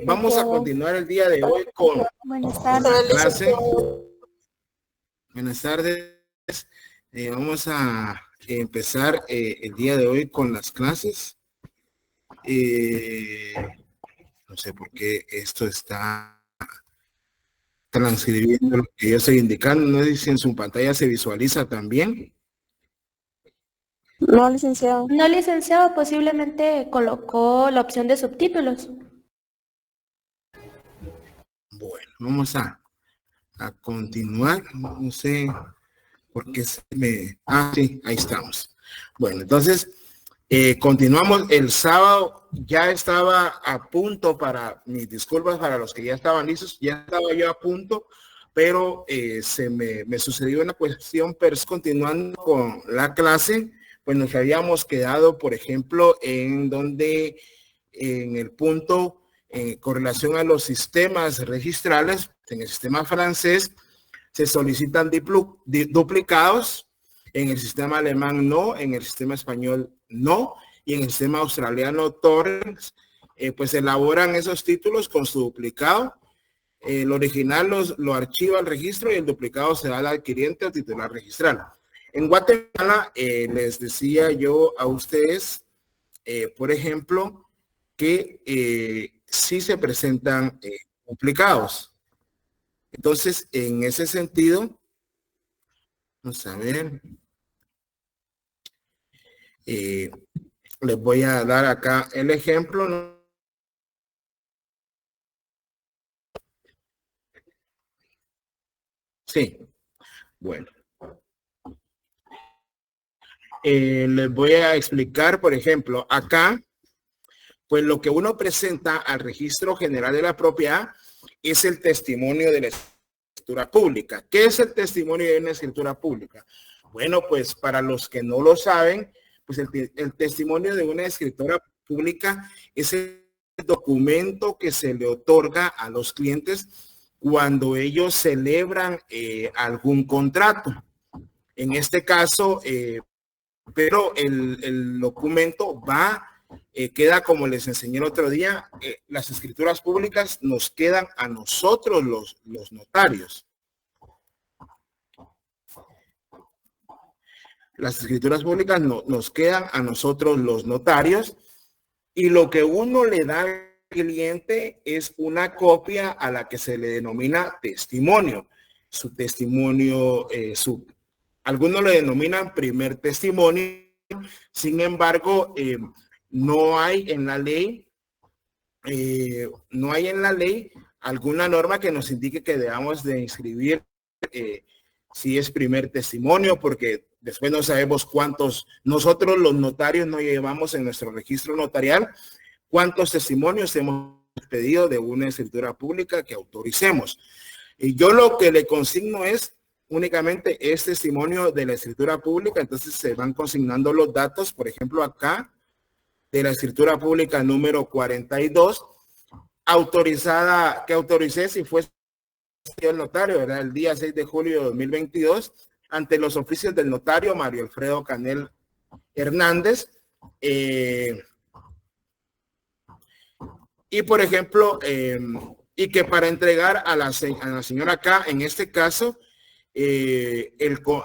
Vamos a continuar el día de hoy con la clase. Buenas tardes. Vamos a empezar el día de hoy con las clases. No sé por qué esto está transcribiendo lo que yo estoy indicando. No sé si en su pantalla se visualiza también. No, licenciado. No, licenciado, posiblemente colocó la opción de subtítulos. Bueno, vamos a continuar. No sé por qué se me... Ah, sí, ahí estamos. Bueno, entonces, continuamos. El sábado ya estaba a punto mis disculpas para los que ya estaban listos, ya estaba yo a punto, pero me sucedió una cuestión, pero continuando con la clase, pues nos habíamos quedado, por ejemplo, en el punto con relación a los sistemas registrales. En el sistema francés se solicitan duplicados, en el sistema alemán no, en el sistema español no, y en el sistema australiano torrents, pues elaboran esos títulos con su duplicado. El original lo archiva el registro y el duplicado se da al adquiriente o titular registral. En Guatemala, les decía yo a ustedes, por ejemplo, que sí se presentan duplicados. Entonces, en ese sentido, vamos a ver, les voy a dar acá el ejemplo, ¿no? Sí, bueno. Les voy a explicar, por ejemplo, acá, pues lo que uno presenta al Registro General de la Propiedad es el testimonio de la escritura pública. ¿Qué es el testimonio de una escritura pública? Bueno, pues para los que no lo saben, pues el testimonio de una escritura pública es el documento que se le otorga a los clientes cuando ellos celebran algún contrato. En este caso, pero el documento queda como les enseñé el otro día, las escrituras públicas nos quedan a nosotros los notarios. Las escrituras públicas nos quedan a nosotros los notarios, y lo que uno le da al cliente es una copia a la que se le denomina testimonio. Su testimonio, algunos lo denominan primer testimonio. Sin embargo, no hay en la ley alguna norma que nos indique que debamos de inscribir si es primer testimonio, porque después no sabemos cuántos, nosotros los notarios no llevamos en nuestro registro notarial cuántos testimonios hemos pedido de una escritura pública que autoricemos. Y yo lo que le consigno es únicamente testimonio de la escritura pública. Entonces se van consignando los datos, por ejemplo acá, de la escritura pública número 42, autorizada, que autoricé si fue el notario, ¿verdad? El día 6 de julio de 2022, ante los oficios del notario Mario Alfredo Canel Hernández. Y por ejemplo, y que para entregar a la señora acá, en este caso,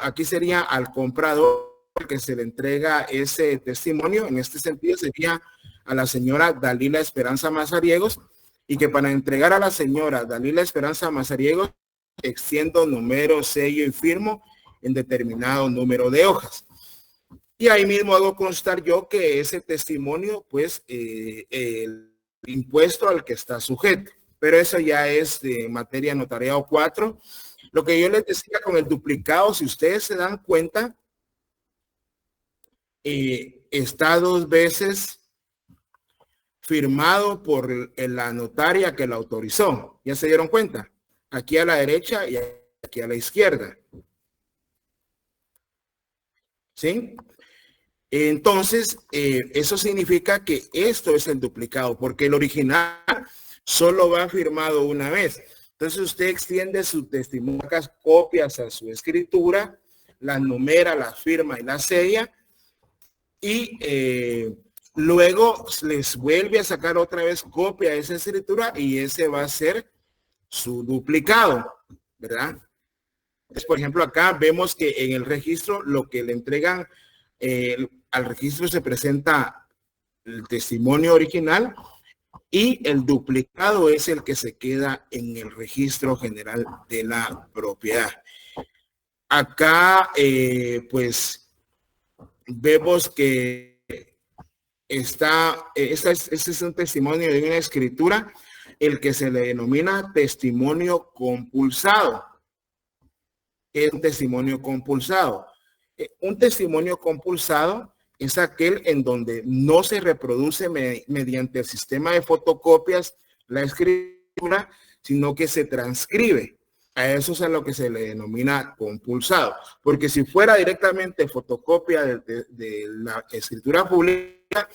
aquí sería al comprador que se le entrega ese testimonio. En este sentido sería a la señora Dalila Esperanza Mazariegos, y que para entregar a la señora Dalila Esperanza Mazariegos extiendo número, sello y firmo en determinado número de hojas. Y ahí mismo hago constar yo que ese testimonio, pues, el impuesto al que está sujeto. Pero eso ya es de materia notariado 4. Lo que yo les decía con el duplicado, si ustedes se dan cuenta, está 2 veces firmado por la notaria que la autorizó. ¿Ya se dieron cuenta? Aquí a la derecha y aquí a la izquierda. ¿Sí? Entonces, eso significa que esto es el duplicado, porque el original solo va firmado una vez. Entonces usted extiende sus testimonios, copias a su escritura, las numera, las firma y las sella, y Luego les vuelve a sacar otra vez copia de esa escritura y ese va a ser su duplicado, ¿verdad? Entonces, por ejemplo, acá vemos que en el registro lo que le entregan al registro se presenta el testimonio original y el duplicado es el que se queda en el registro general de la propiedad. Acá, pues, vemos que este es un testimonio de una escritura, el que se le denomina testimonio compulsado. ¿Qué es un testimonio compulsado? Un testimonio compulsado es aquel en donde no se reproduce mediante el sistema de fotocopias la escritura, sino que se transcribe. A eso es a lo que se le denomina compulsado. Porque si fuera directamente fotocopia de la escritura pública,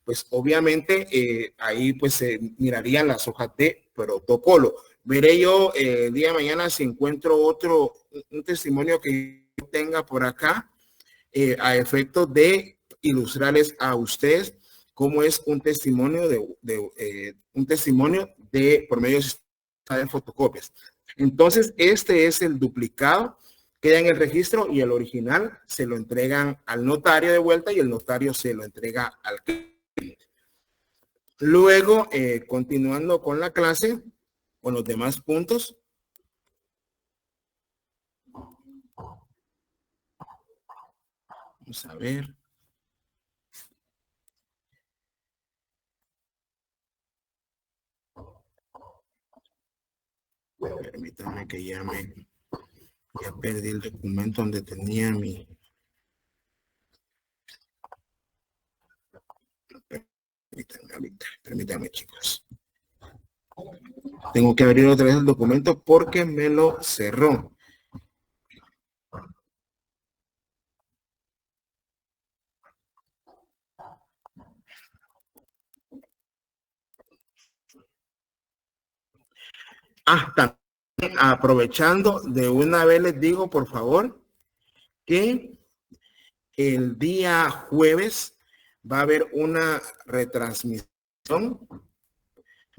pues obviamente ahí pues se mirarían las hojas de protocolo. Veré yo el día de mañana si encuentro un testimonio que tenga por acá a efecto de ilustrarles a ustedes cómo es un testimonio por medio de fotocopias. Entonces, este es el duplicado, queda en el registro y el original se lo entregan al notario de vuelta y el notario se lo entrega al cliente. Luego, continuando con la clase, con los demás puntos. Vamos a ver. Permítanme que ya perdí el documento donde tenía mi... Permítanme, chicos. Tengo que abrir otra vez el documento porque me lo cerró. También aprovechando, de una vez les digo, por favor, que el día jueves va a haber una retransmisión.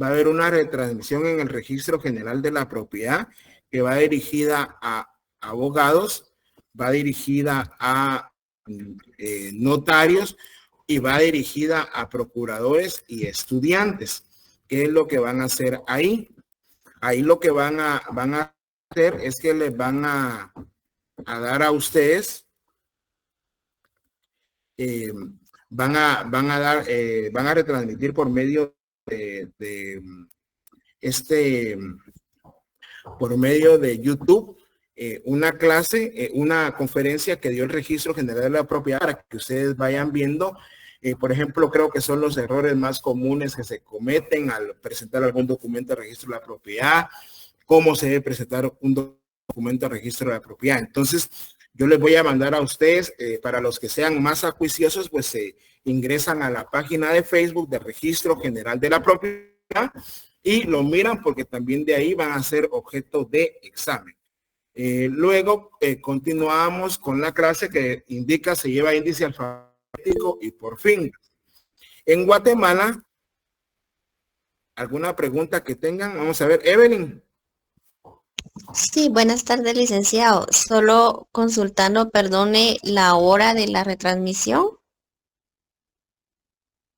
Va a haber una retransmisión en el Registro General de la Propiedad que va dirigida a abogados, va dirigida a notarios y va dirigida a procuradores y estudiantes. ¿Qué es lo que van a hacer ahí? Ahí lo que van a hacer es que les van a dar a ustedes, van a retransmitir por medio por medio de YouTube una clase, una conferencia que dio el Registro General de la Propiedad para que ustedes vayan viendo. Por ejemplo, creo que son los errores más comunes que se cometen al presentar algún documento de registro de la propiedad, cómo se debe presentar un documento de registro de la propiedad. Entonces, yo les voy a mandar a ustedes, para los que sean más acuiciosos, pues se ingresan a la página de Facebook del Registro General de la Propiedad y lo miran porque también de ahí van a ser objeto de examen. Luego continuamos con la clase que indica se lleva índice alfabético y por fin. En Guatemala, ¿alguna pregunta que tengan? Vamos a ver, Evelyn. Sí, buenas tardes, licenciado. Solo consultando, perdone, la hora de la retransmisión.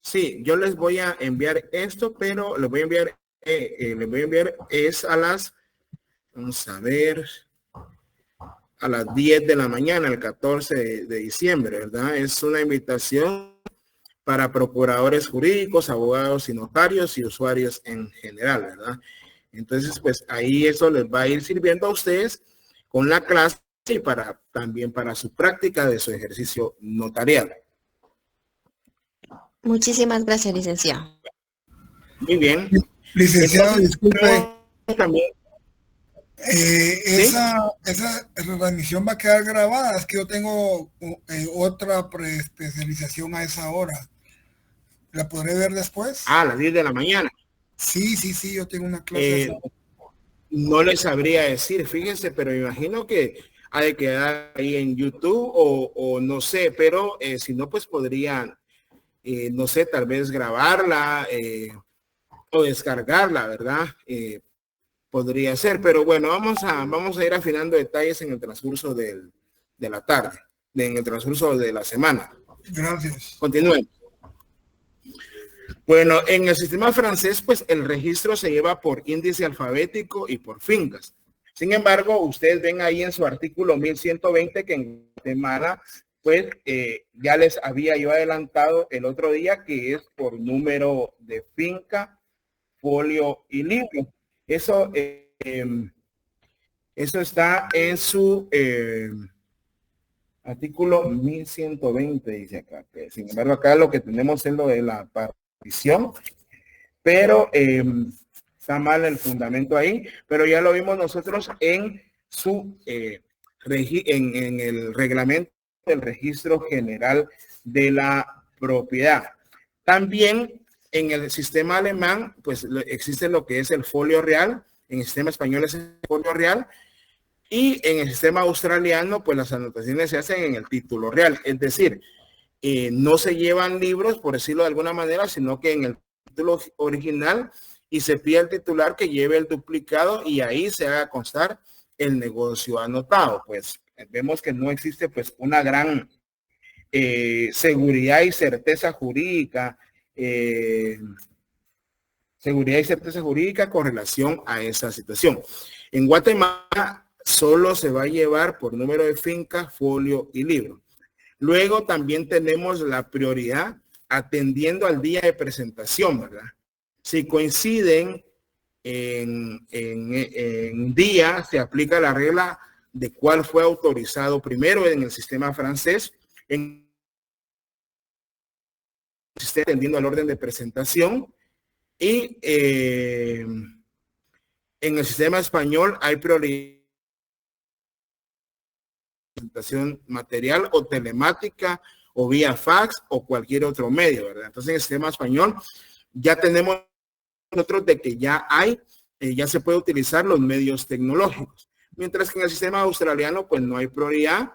Sí, yo les voy a enviar esto, pero les voy a enviar, es a las, vamos a ver, a las 10 de la mañana, el 14 de diciembre, ¿verdad? Es una invitación para procuradores jurídicos, abogados y notarios y usuarios en general, ¿verdad? Entonces, pues ahí eso les va a ir sirviendo a ustedes con la clase y también para su práctica de su ejercicio notarial. Muchísimas gracias, licenciado. Muy bien. Licenciado, disculpe. También. Esa retransmisión va a quedar grabada. Es que yo tengo otra preespecialización a esa hora. ¿La podré ver después? A las 10 de la mañana. Sí, yo tengo una clase. No les sabría decir, fíjense, pero me imagino que ha de quedar ahí en YouTube o no sé, pero si no, pues podrían no sé, tal vez grabarla o descargarla, ¿verdad? Podría ser, pero bueno, vamos a ir afinando detalles en el transcurso de la tarde, en el transcurso de la semana. Gracias. Continuemos. Bueno, en el sistema francés, pues el registro se lleva por índice alfabético y por fincas. Sin embargo, ustedes ven ahí en su artículo 1120 que en Guatemala, pues ya les había yo adelantado el otro día que es por número de finca, folio y libro. Eso está en su artículo 1120, dice acá. Que, sin embargo, acá lo que tenemos es lo de la partición, pero está mal el fundamento ahí, pero ya lo vimos nosotros en su en el reglamento del Registro General de la Propiedad. También en el sistema alemán, pues existe lo que es el folio real, en el sistema español es el folio real, y en el sistema australiano, pues las anotaciones se hacen en el título real, es decir, no se llevan libros, por decirlo de alguna manera, sino que en el título original, y se pide al titular que lleve el duplicado y ahí se haga constar el negocio anotado. Pues vemos que no existe pues una gran seguridad y certeza jurídica, con relación a esa situación. En Guatemala solo se va a llevar por número de finca, folio y libro. Luego también tenemos la prioridad atendiendo al día de presentación, ¿verdad? Si coinciden en día, se aplica la regla de cuál fue autorizado primero en el sistema francés, atendiendo al orden de presentación, y en el sistema español hay prioridad presentación material o telemática o vía fax o cualquier otro medio, ¿verdad? Entonces en el sistema español ya tenemos nosotros de que ya hay, ya se puede utilizar los medios tecnológicos, mientras que en el sistema australiano pues no hay prioridad,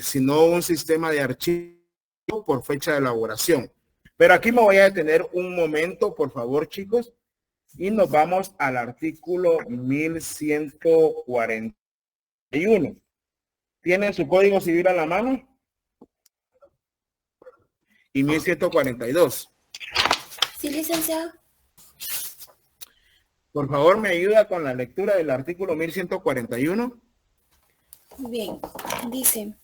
sino un sistema de archivo por fecha de elaboración. Pero aquí me voy a detener un momento, por favor, chicos, y nos vamos al artículo 1141. ¿Tienen su código civil a la mano? Y 1142. Sí, licenciado. Por favor, me ayuda con la lectura del artículo 1141. Bien, dice: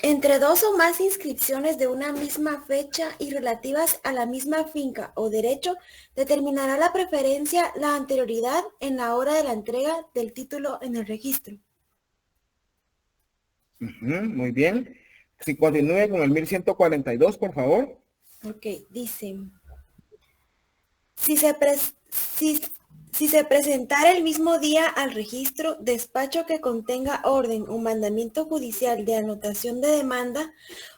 entre dos o más inscripciones de una misma fecha y relativas a la misma finca o derecho, determinará la preferencia la anterioridad en la hora de la entrega del título en el registro. Muy bien. Si continúe con el 1142, por favor. Ok, dice: si se presentara el mismo día al registro despacho que contenga orden o mandamiento judicial de anotación de demanda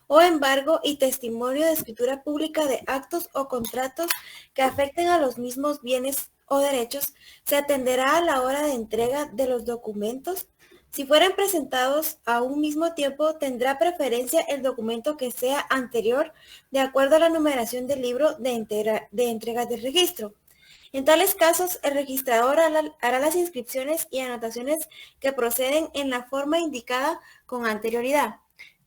o embargo y testimonio de escritura pública de actos o contratos que afecten a los mismos bienes o derechos, se atenderá a la hora de entrega de los documentos. Si fueran presentados a un mismo tiempo, tendrá preferencia el documento que sea anterior, de acuerdo a la numeración del libro de entrega del registro. En tales casos, el registrador hará las inscripciones y anotaciones que proceden en la forma indicada con anterioridad.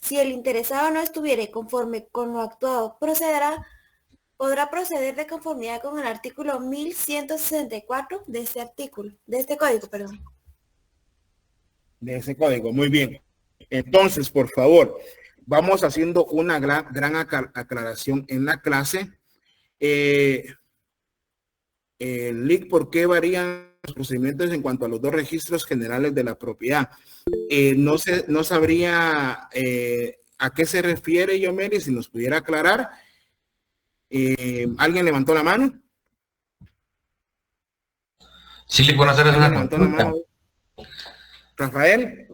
Si el interesado no estuviere conforme con lo actuado, podrá proceder de conformidad con el artículo 1164 de este código, perdón. De ese código, muy bien. Entonces, por favor, vamos haciendo una gran aclaración en la clase. Lick, ¿por qué varían los procedimientos en cuanto a los dos registros generales de la propiedad? No sabría a qué se refiere, Yomeli, si nos pudiera aclarar. ¿Alguien levantó la mano? Sí, Lick, buenas tardes. Una consulta. Rafael.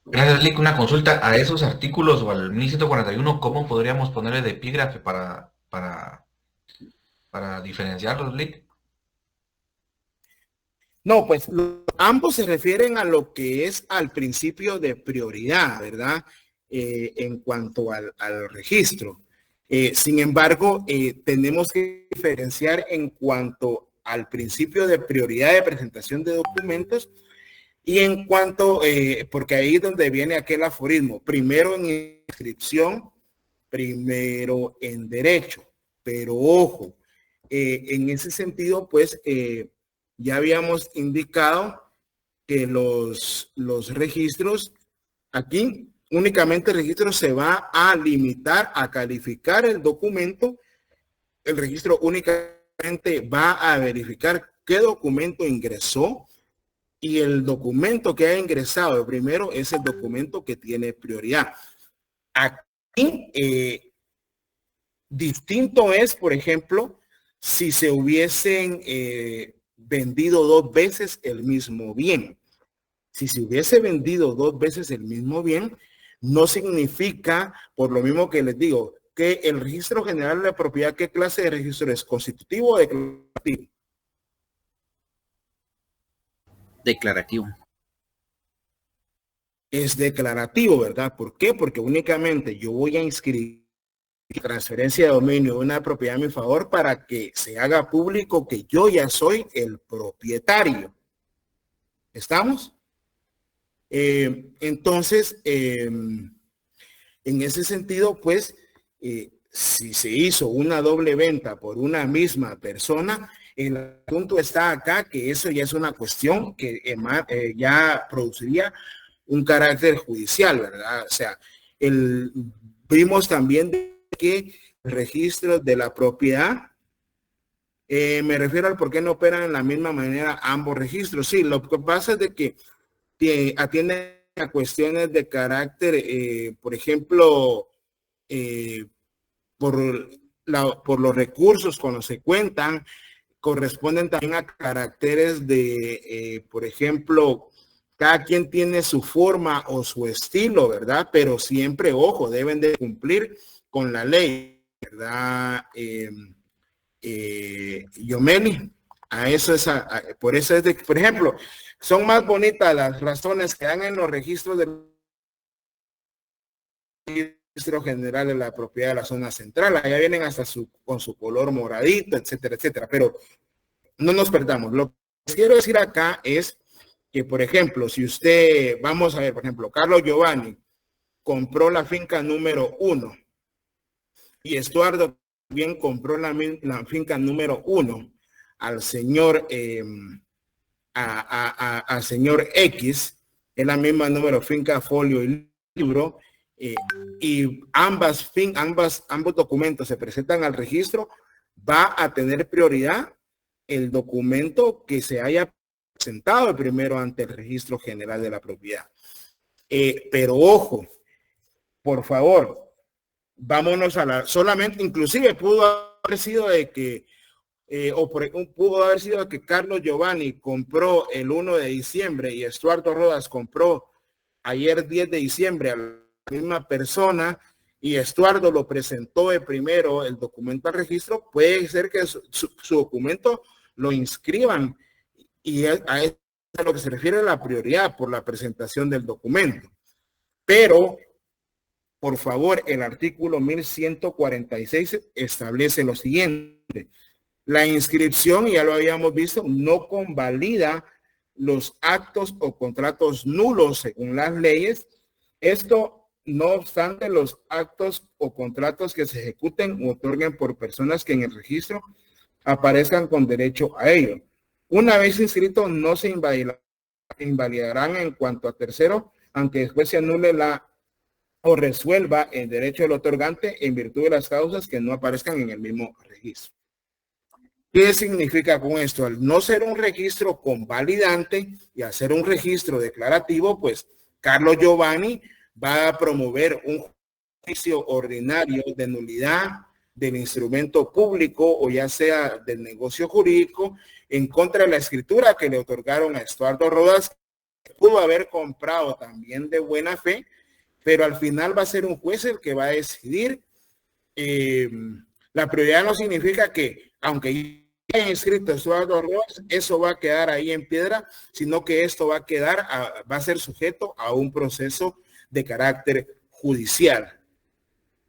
Gracias, Lick. Una consulta a esos artículos o al 1141, ¿cómo podríamos ponerle de epígrafe para diferenciarlos, Lick? No, pues ambos se refieren a lo que es al principio de prioridad, ¿verdad? En cuanto al registro. Sin embargo, tenemos que diferenciar en cuanto al principio de prioridad de presentación de documentos y en cuanto, porque ahí es donde viene aquel aforismo, primero en inscripción, primero en derecho. Pero ojo, en ese sentido, pues ya habíamos indicado que los registros, aquí únicamente el registro se va a limitar a calificar el documento. El registro únicamente va a verificar qué documento ingresó y el documento que ha ingresado primero es el documento que tiene prioridad. Aquí distinto es, por ejemplo, si se hubiesen vendido 2 veces el mismo bien. Si se hubiese vendido 2 veces el mismo bien, no significa, por lo mismo que les digo, que el registro general de la propiedad, ¿qué clase de registro es? ¿Constitutivo o declarativo? Declarativo. Es declarativo, ¿verdad? ¿Por qué? Porque únicamente yo voy a inscribir transferencia de dominio de una propiedad a mi favor para que se haga público que yo ya soy el propietario. ¿Estamos? Entonces, en ese sentido, pues, si se hizo una doble venta por una misma persona, el asunto está acá, que eso ya es una cuestión que ya produciría un carácter judicial, ¿verdad? O sea, vimos también que el registro de la propiedad, me refiero al por qué no operan de la misma manera ambos registros. Sí, lo que pasa es de que atienden a cuestiones de carácter, por ejemplo, por los recursos con los que se cuentan, corresponden también a caracteres de, por ejemplo, cada quien tiene su forma o su estilo, ¿verdad? Pero siempre, ojo, deben de cumplir con la ley, ¿verdad? Yomeli, a eso es, por eso es de, por ejemplo, son más bonitas las razones que dan en los registros del registro general de la propiedad de la zona central. Allá vienen hasta con su color moradito, etcétera, etcétera. Pero no nos perdamos. Lo que quiero decir acá es que, por ejemplo, si usted, vamos a ver, por ejemplo, Carlos Giovanni compró la finca número 1 y Estuardo también compró la finca número 1 al señor al señor X, es la misma número finca, folio y libro, y ambos documentos se presentan al registro, va a tener prioridad el documento que se haya presentado primero ante el registro general de la propiedad. Pero ojo, por favor, vámonos a solamente, inclusive pudo haber sido de que pudo haber sido que Carlos Giovanni compró el 1 de diciembre y Estuardo Rodas compró ayer 10 de diciembre a la misma persona y Estuardo lo presentó de primero el documento al registro. Puede ser que su documento lo inscriban y a eso es a lo que se refiere a la prioridad por la presentación del documento. Pero, por favor, el artículo 1146 establece lo siguiente. La inscripción, ya lo habíamos visto, no convalida los actos o contratos nulos según las leyes. Esto, no obstante, los actos o contratos que se ejecuten o otorguen por personas que en el registro aparezcan con derecho a ello. Una vez inscrito, no se invalidarán en cuanto a tercero, aunque después se anule o resuelva el derecho del otorgante en virtud de las causas que no aparezcan en el mismo registro. ¿Qué significa con esto? Al no ser un registro convalidante y hacer un registro declarativo, pues Carlos Giovanni va a promover un juicio ordinario de nulidad del instrumento público o ya sea del negocio jurídico en contra de la escritura que le otorgaron a Estuardo Rodas, que pudo haber comprado también de buena fe, pero al final va a ser un juez el que va a decidir. La prioridad no significa que, aunque haya inscrito Estuardo Rodas, eso va a quedar ahí en piedra, sino que esto va a ser sujeto a un proceso de carácter judicial,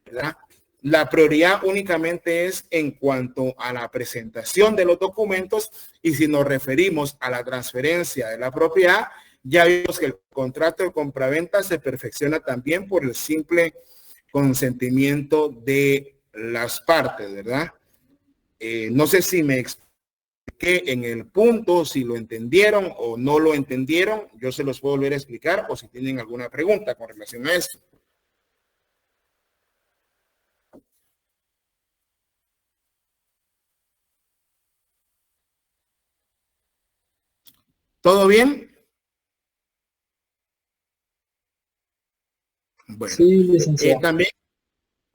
¿verdad? la prioridad únicamente es en cuanto a la presentación de los documentos, y si nos referimos a la transferencia de la propiedad, ya vimos que el contrato de compraventa se perfecciona también por el simple consentimiento de las partes, ¿verdad? No sé si me expliqué en el punto, si lo entendieron o no lo entendieron. Yo se los puedo volver a explicar, o si tienen alguna pregunta con relación a esto. ¿Todo bien? Bueno, Sí, licenciado.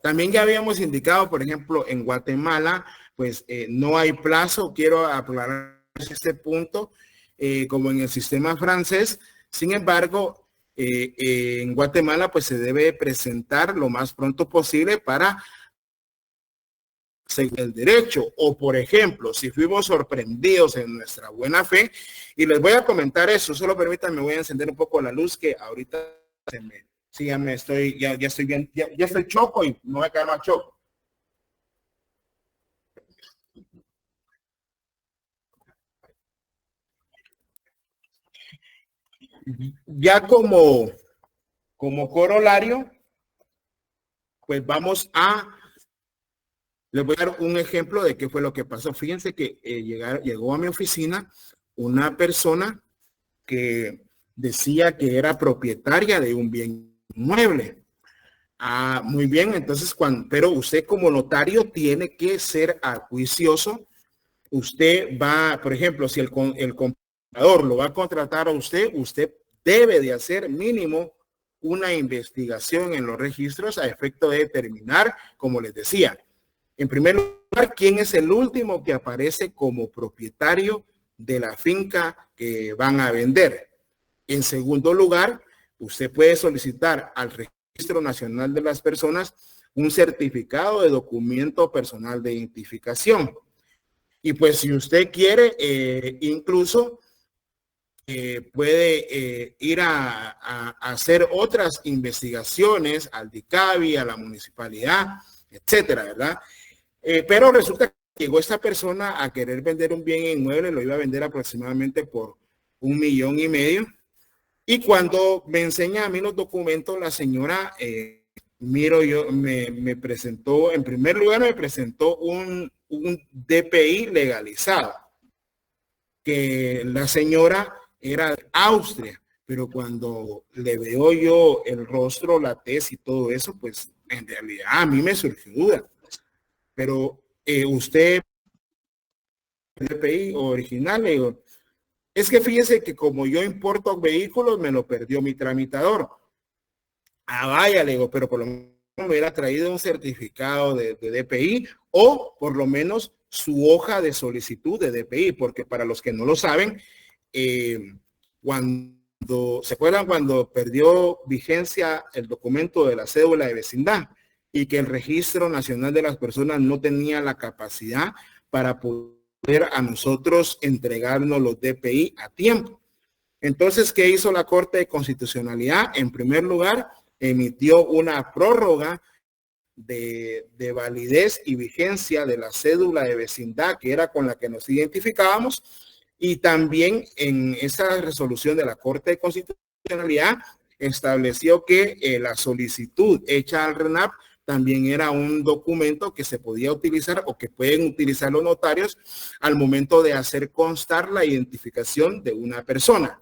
también ya habíamos indicado, por ejemplo, en Guatemala, pues no hay plazo. Quiero aclarar este punto, como en el sistema francés. Sin embargo, en Guatemala, pues se debe presentar lo más pronto posible para seguir el derecho. O, por ejemplo, si fuimos sorprendidos en nuestra buena fe, y les voy a comentar eso, solo permítanme, voy a encender un poco la luz, que ahorita se me... Sí, ya estoy bien, ya estoy choco y no me cae más choco. Ya como corolario, pues les voy a dar un ejemplo de qué fue lo que pasó. Fíjense que llegó a mi oficina una persona que decía que era propietaria de un bien inmueble. Ah, muy bien, entonces, pero usted como notario tiene que ser acuicioso. Usted va, por ejemplo, si el comprador lo va a contratar a usted, usted debe de hacer mínimo una investigación en los registros a efecto de determinar, como les decía, en primer lugar, quién es el último que aparece como propietario de la finca que van a vender. En segundo lugar, usted puede solicitar al Registro Nacional de las Personas un certificado de documento personal de identificación. Y pues si usted quiere, incluso puede ir a hacer otras investigaciones al DICABI, a la municipalidad, etcétera, ¿verdad? Pero resulta que llegó esta persona a querer vender un bien inmueble, lo iba a vender aproximadamente por 1,5 millones. Y cuando me enseña a mí los documentos, la señora, me presentó, en primer lugar me presentó un DPI legalizado, que la señora era de Austria, pero cuando le veo yo el rostro, la tez y todo eso, pues en realidad a mí me surgió duda. Pero usted, DPI original, le digo, es que fíjese que como yo importo vehículos, me lo perdió mi tramitador. Ah, vaya, le digo, pero por lo menos me hubiera traído un certificado de DPI, o por lo menos su hoja de solicitud de DPI, porque para los que no lo saben, ¿se acuerdan cuando perdió vigencia el documento de la cédula de vecindad y que el Registro Nacional de las Personas no tenía la capacidad para poder a nosotros entregarnos los DPI a tiempo? Entonces, ¿qué hizo la Corte de Constitucionalidad? En primer lugar, emitió una prórroga de validez y vigencia de la cédula de vecindad, que era con la que nos identificábamos, y también en esa resolución de la Corte de Constitucionalidad estableció que la solicitud hecha al RENAP también era un documento que se podía utilizar o que pueden utilizar los notarios al momento de hacer constar la identificación de una persona.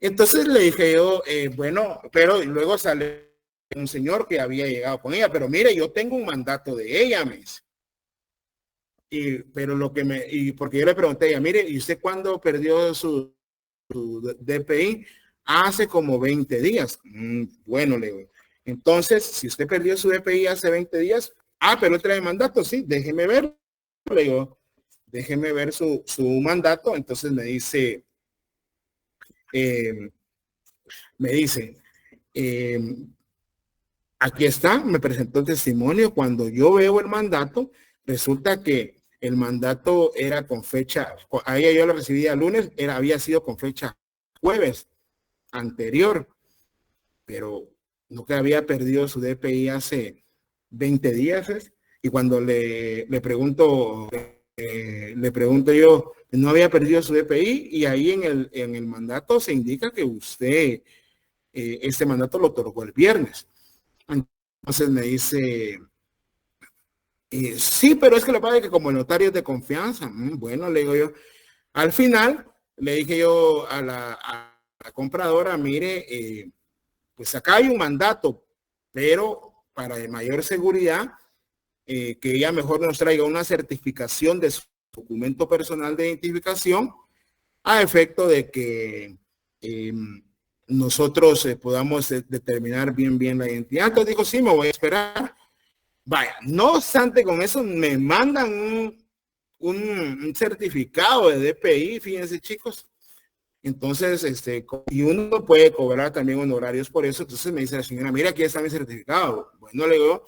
Entonces le dije yo, bueno, pero luego sale un señor que había llegado con ella, pero mire, yo tengo un mandato de ella, me dice. Porque yo le pregunté a ella, mire, ¿y usted cuándo perdió su DPI? Hace como 20 días. Bueno, le digo, entonces, si usted perdió su DPI hace 20 días, pero trae mandato, sí, déjeme ver. Le digo, déjeme ver su mandato. Entonces me dice, aquí está, me presentó el testimonio. Cuando yo veo el mandato, resulta que el mandato era con fecha, a ella yo lo recibí el lunes, había sido con fecha jueves anterior, pero no, que había perdido su DPI hace 20 días es, y cuando le pregunto yo, no había perdido su DPI, y ahí en el mandato se indica que usted, este mandato lo otorgó el viernes. Entonces me dice, sí, pero es que lo que pasa es que como el notario es de confianza, bueno, le digo yo, al final le dije yo a la compradora, mire, pues acá hay un mandato, pero para de mayor seguridad, que ella mejor nos traiga una certificación de su documento personal de identificación a efecto de que nosotros podamos determinar bien la identidad. Entonces dijo, sí, me voy a esperar. Vaya, no obstante, con eso me mandan un certificado de DPI, fíjense chicos. Entonces, y uno puede cobrar también honorarios por eso. Entonces me dice la señora, mira, aquí está mi certificado. Bueno, le digo,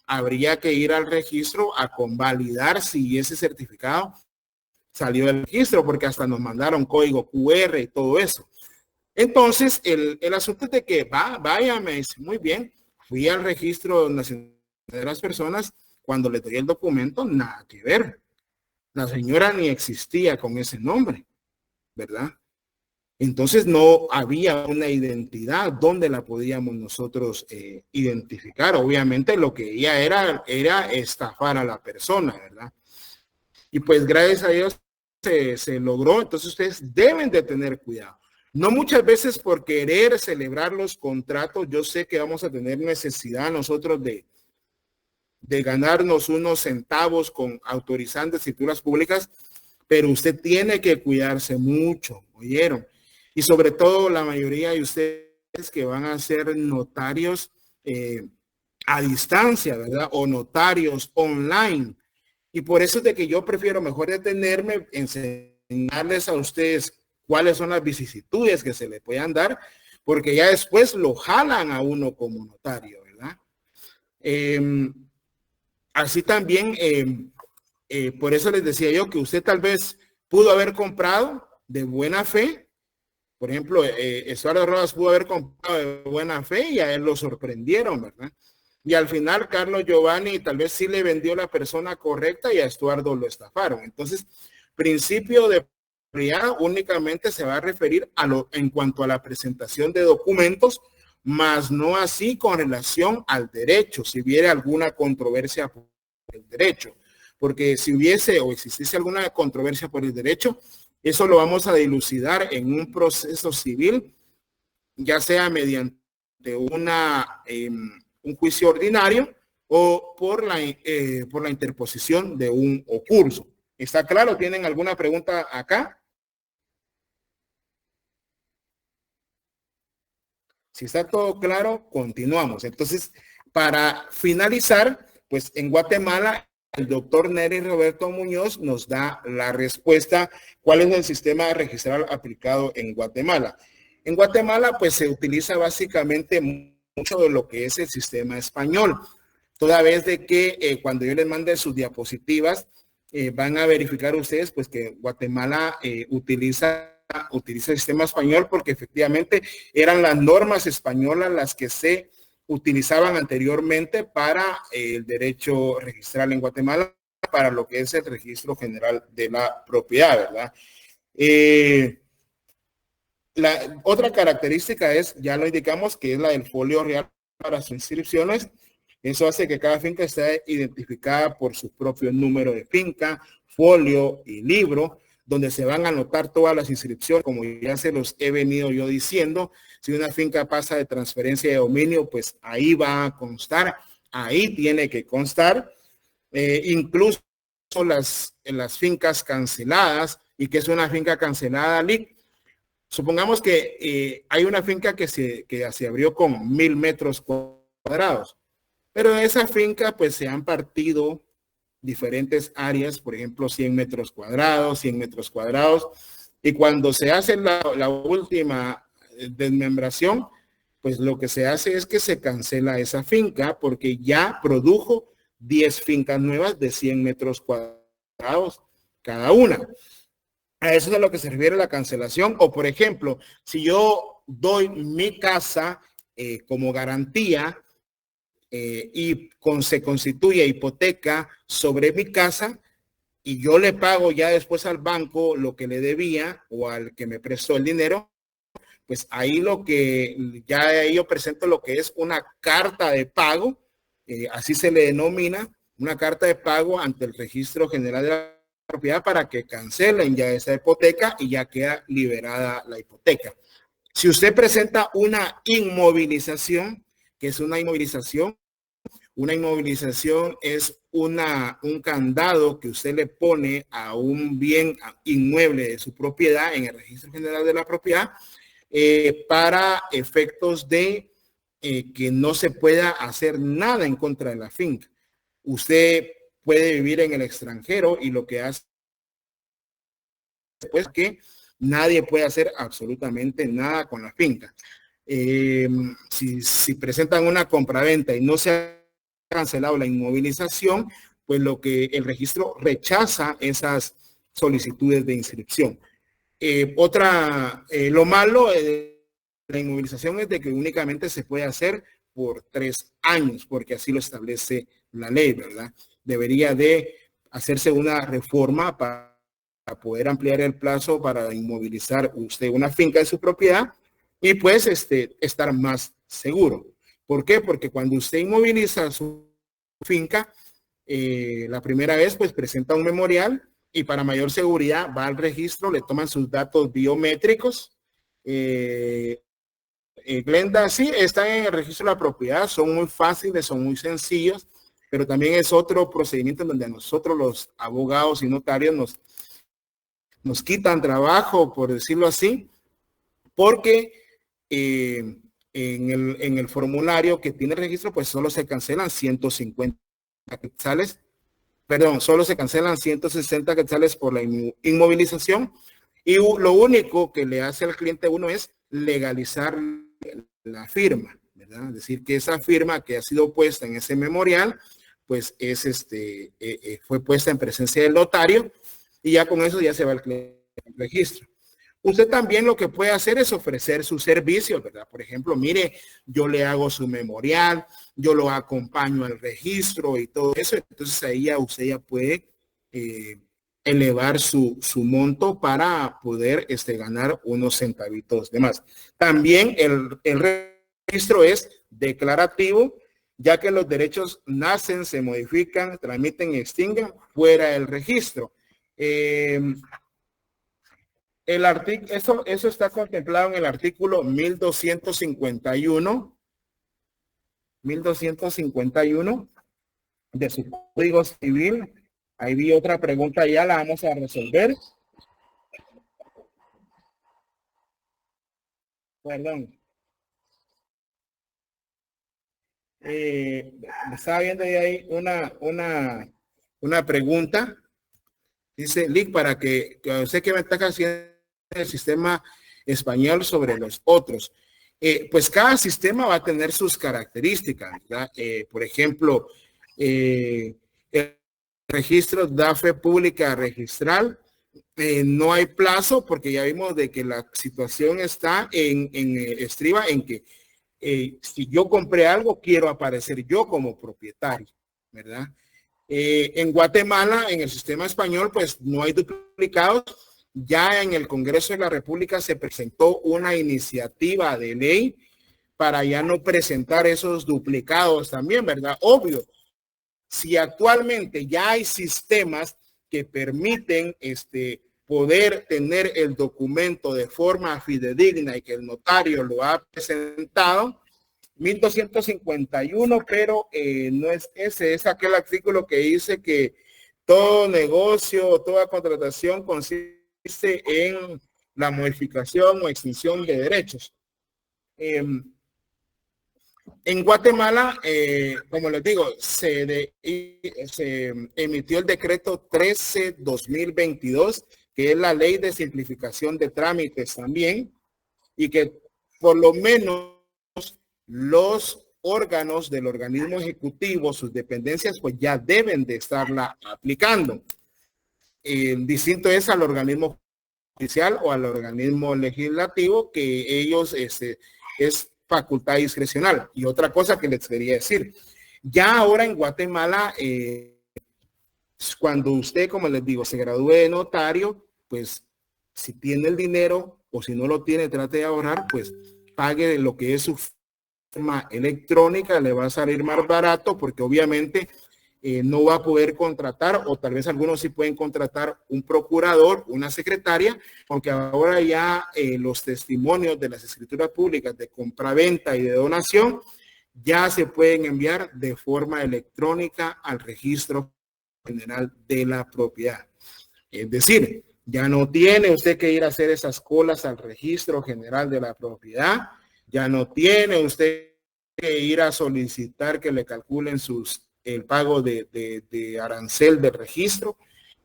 habría que ir al registro a convalidar si ese certificado salió del registro, porque hasta nos mandaron código QR y todo eso. Entonces, el asunto es de que vaya, me dice, muy bien, fui al registro nacional de las personas, cuando le doy el documento, nada que ver. La señora ni existía con ese nombre, ¿verdad? Entonces no había una identidad donde la podíamos nosotros identificar. Obviamente lo que ella era estafar a la persona, ¿verdad? Y pues gracias a Dios se logró. Entonces ustedes deben de tener cuidado. No muchas veces por querer celebrar los contratos, yo sé que vamos a tener necesidad nosotros de ganarnos unos centavos con autorizando escrituras públicas, pero usted tiene que cuidarse mucho, ¿oyeron? Y sobre todo la mayoría de ustedes que van a ser notarios a distancia, ¿verdad? O notarios online. Y por eso es de que yo prefiero mejor detenerme, enseñarles a ustedes cuáles son las vicisitudes que se le puedan dar, porque ya después lo jalan a uno como notario, ¿verdad? Así también, por eso les decía yo que usted tal vez pudo haber comprado de buena fe. Por ejemplo, Estuardo Rodas pudo haber comprado de buena fe y a él lo sorprendieron, ¿verdad? Y al final, Carlos Giovanni tal vez sí le vendió la persona correcta y a Estuardo lo estafaron. Entonces, principio de prioridad únicamente se va a referir en cuanto a la presentación de documentos, más no así con relación al derecho, si hubiera alguna controversia por el derecho. Porque si hubiese o existiese alguna controversia por el derecho, eso lo vamos a dilucidar en un proceso civil, ya sea mediante un juicio ordinario o por la interposición de un ocurso. ¿Está claro? ¿Tienen alguna pregunta acá? Si está todo claro, continuamos. Entonces, para finalizar, pues en Guatemala, el doctor Nery Roberto Muñoz nos da la respuesta, ¿cuál es el sistema registral aplicado en Guatemala? En Guatemala, pues se utiliza básicamente mucho de lo que es el sistema español. Toda vez de que cuando yo les mande sus diapositivas, van a verificar ustedes pues que Guatemala utiliza el sistema español porque efectivamente eran las normas españolas las que se utilizaban anteriormente para el derecho registral en Guatemala, para lo que es el registro general de la propiedad, ¿verdad? La otra característica es, ya lo indicamos, que es la del folio real para sus inscripciones. Eso hace que cada finca esté identificada por su propio número de finca, folio y libro, donde se van a anotar todas las inscripciones, como ya se los he venido yo diciendo. Si una finca pasa de transferencia de dominio, pues ahí va a constar, ahí tiene que constar, incluso las fincas canceladas. ¿Y que es una finca cancelada, Lick? Supongamos que hay una finca que se abrió con 1000 metros cuadrados, pero en esa finca pues se han partido diferentes áreas, por ejemplo 100 metros cuadrados, 100 metros cuadrados, y cuando se hace la última desmembración, pues lo que se hace es que se cancela esa finca porque ya produjo 10 fincas nuevas de 100 metros cuadrados cada una. A eso es a lo que se refiere la cancelación. O por ejemplo, si yo doy mi casa como garantía se constituye hipoteca sobre mi casa y yo le pago ya después al banco lo que le debía o al que me prestó el dinero, pues ahí yo presento lo que es una carta de pago, así se le denomina, una carta de pago ante el Registro General de la Propiedad para que cancelen ya esa hipoteca y ya queda liberada la hipoteca. Si usted presenta una inmovilización, que es una inmovilización es un candado que usted le pone a un bien inmueble de su propiedad en el Registro General de la Propiedad para efectos de que no se pueda hacer nada en contra de la finca. Usted puede vivir en el extranjero y lo que hace es que nadie puede hacer absolutamente nada con la finca. Si presentan una compraventa y no se ha cancelado la inmovilización, pues el registro rechaza esas solicitudes de inscripción. Lo malo de la inmovilización es de que únicamente se puede hacer por 3 años, porque así lo establece la ley, ¿verdad? Debería de hacerse una reforma para poder ampliar el plazo para inmovilizar usted una finca de su propiedad y pues estar más seguro. ¿Por qué? Porque cuando usted inmoviliza su finca, la primera vez pues presenta un memorial y para mayor seguridad va al registro, le toman sus datos biométricos. Glenda, sí, están en el registro de la propiedad, son muy fáciles, son muy sencillos, pero también es otro procedimiento donde a nosotros los abogados y notarios nos quitan trabajo, por decirlo así, porque en el formulario que tiene el registro, pues solo se cancelan 150 quetzales, perdón, solo se cancelan 160 quetzales por la inmovilización y lo único que le hace al cliente uno es legalizar la firma, ¿verdad? Es decir, que esa firma que ha sido puesta en ese memorial, pues fue puesta en presencia del notario y ya con eso ya se va el cliente al registro. Usted también lo que puede hacer es ofrecer sus servicios, ¿verdad? Por ejemplo, mire, yo le hago su memorial, yo lo acompaño al registro y todo eso. Entonces ahí ya usted ya puede elevar su monto para poder ganar unos centavitos de más. También el registro es declarativo, ya que los derechos nacen, se modifican, tramiten y extinguen fuera del registro. Eso está contemplado en el artículo 1251 de su Código Civil. Ahí vi otra pregunta, ya la vamos a resolver. Perdón. Estaba viendo ahí una pregunta. Dice Lick, para que sé qué ventajas tiene el sistema español sobre los otros. Pues cada sistema va a tener sus características, ¿verdad? Por ejemplo, el registro da fe pública registral. No hay plazo porque ya vimos de que la situación está estriba en que si yo compré algo, quiero aparecer yo como propietario, ¿verdad? En Guatemala, en el sistema español, pues no hay duplicados. Ya en el Congreso de la República se presentó una iniciativa de ley para ya no presentar esos duplicados también, ¿verdad? Obvio, si actualmente ya hay sistemas que permiten poder tener el documento de forma fidedigna y que el notario lo ha presentado, 1251, pero no es ese, es aquel artículo que dice que todo negocio, toda contratación consiste en la modificación o extinción de derechos. En Guatemala, como les digo, se emitió el decreto 13-2022, que es la ley de simplificación de trámites también, y que por lo menos los órganos del organismo ejecutivo, sus dependencias, pues ya deben de estarla aplicando. Distinto es al organismo judicial o al organismo legislativo, que ellos es facultad discrecional. Y otra cosa que les quería decir, Ya ahora en Guatemala, cuando usted, como les digo, se gradúe de notario, pues si tiene el dinero o si no lo tiene, trate de ahorrar, pues pague lo que es su firma electrónica, le va a salir más barato porque obviamente no va a poder contratar, o tal vez algunos sí pueden contratar un procurador, una secretaria, porque ahora ya los testimonios de las escrituras públicas de compraventa y de donación ya se pueden enviar de forma electrónica al registro general de la propiedad. Es decir, ya no tiene usted que ir a hacer esas colas al registro general de la propiedad, ya no tiene usted que ir a solicitar que le calculen el pago de arancel del registro,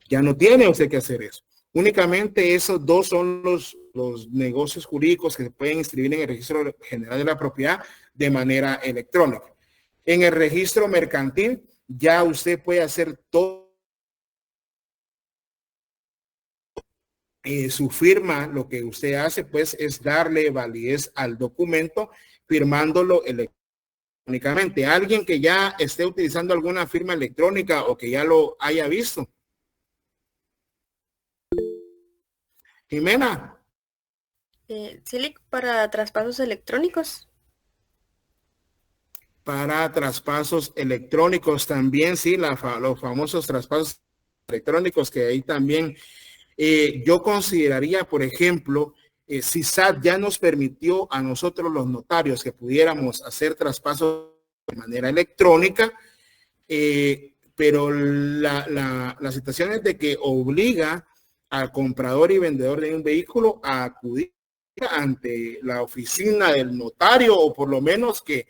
ya no tiene usted que hacer eso. Únicamente esos dos son los negocios jurídicos que se pueden inscribir en el registro general de la propiedad de manera electrónica. En el registro mercantil ya usted puede hacer todo. Su firma, lo que usted hace pues es darle validez al documento firmándolo electrónicamente. Alguien que ya esté utilizando alguna firma electrónica o que ya lo haya visto. Jimena. Silic para traspasos electrónicos. Para traspasos electrónicos también, sí, los famosos traspasos electrónicos que ahí también yo consideraría, por ejemplo, si SAT ya nos permitió a nosotros los notarios que pudiéramos hacer traspasos de manera electrónica, pero la situación es de que obliga al comprador y vendedor de un vehículo a acudir ante la oficina del notario, o por lo menos que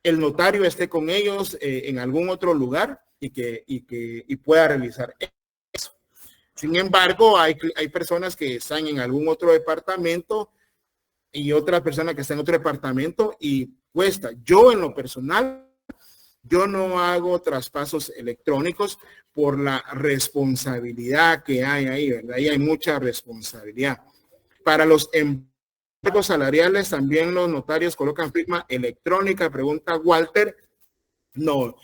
el notario esté con ellos en algún otro lugar y pueda realizar eso. Sin embargo, hay personas que están en algún otro departamento y otras personas que están en otro departamento y cuesta. Yo en lo personal, yo no hago traspasos electrónicos por la responsabilidad que hay ahí, ¿verdad? Ahí hay mucha responsabilidad. Para los embargos salariales, también los notarios colocan firma electrónica, pregunta Walter. No.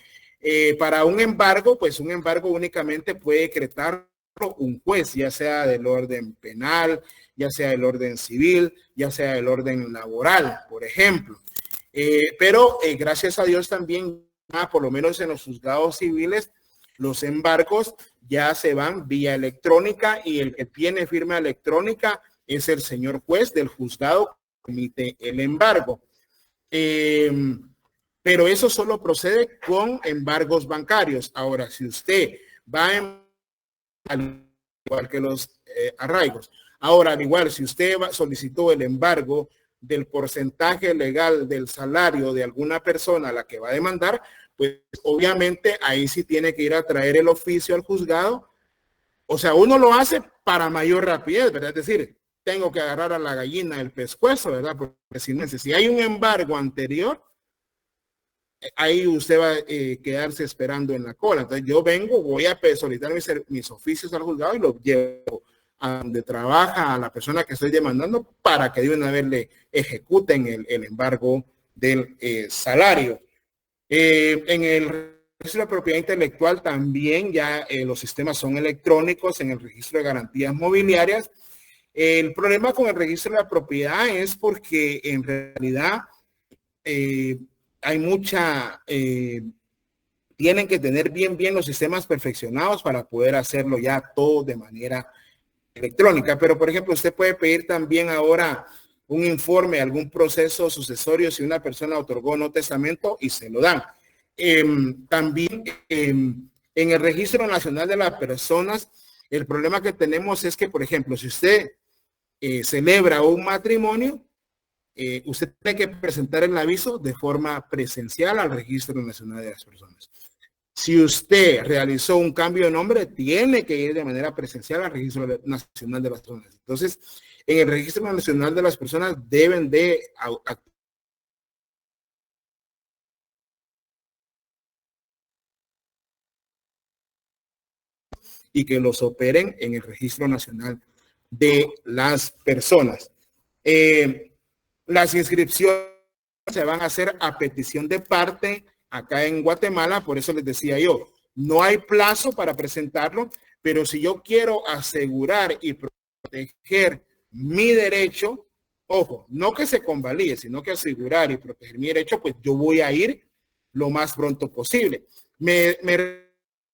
Para un embargo, pues un embargo únicamente puede decretar un juez, ya sea del orden penal, ya sea del orden civil, ya sea del orden laboral, por ejemplo. Pero gracias a Dios también, por lo menos en los juzgados civiles, los embargos ya se van vía electrónica y el que tiene firma electrónica es el señor juez del juzgado que emite el embargo. Pero eso solo procede con embargos bancarios. Ahora, si usted va al igual que los arraigos. Ahora, al igual, si usted solicitó el embargo del porcentaje legal del salario de alguna persona a la que va a demandar, pues obviamente ahí sí tiene que ir a traer el oficio al juzgado. O sea, uno lo hace para mayor rapidez, ¿verdad? Es decir, tengo que agarrar a la gallina del pescuezo, ¿verdad? Porque si hay un embargo anterior, ahí usted va a quedarse esperando en la cola. Entonces yo voy a solicitar mis oficios al juzgado y los llevo a donde trabaja a la persona que estoy demandando para que de una vez le ejecuten el embargo del salario. En el registro de propiedad intelectual también ya los sistemas son electrónicos en el registro de garantías mobiliarias. El problema con el registro de la propiedad es porque en realidad hay tienen que tener bien los sistemas perfeccionados para poder hacerlo ya todo de manera electrónica. Pero, por ejemplo, usted puede pedir también ahora un informe, algún proceso sucesorio si una persona otorgó no testamento y se lo dan. También en el Registro Nacional de las Personas, el problema que tenemos es que, por ejemplo, si usted celebra un matrimonio, usted tiene que presentar el aviso de forma presencial al Registro Nacional de las Personas. Si usted realizó un cambio de nombre, tiene que ir de manera presencial al Registro Nacional de las Personas. Entonces, en el Registro Nacional de las Personas deben de y que los operen en el Registro Nacional de las Personas. Las inscripciones se van a hacer a petición de parte acá en Guatemala, por eso les decía yo, no hay plazo para presentarlo, pero si yo quiero asegurar y proteger mi derecho, ojo, no que se convalide, sino que asegurar y proteger mi derecho, pues yo voy a ir lo más pronto posible. Me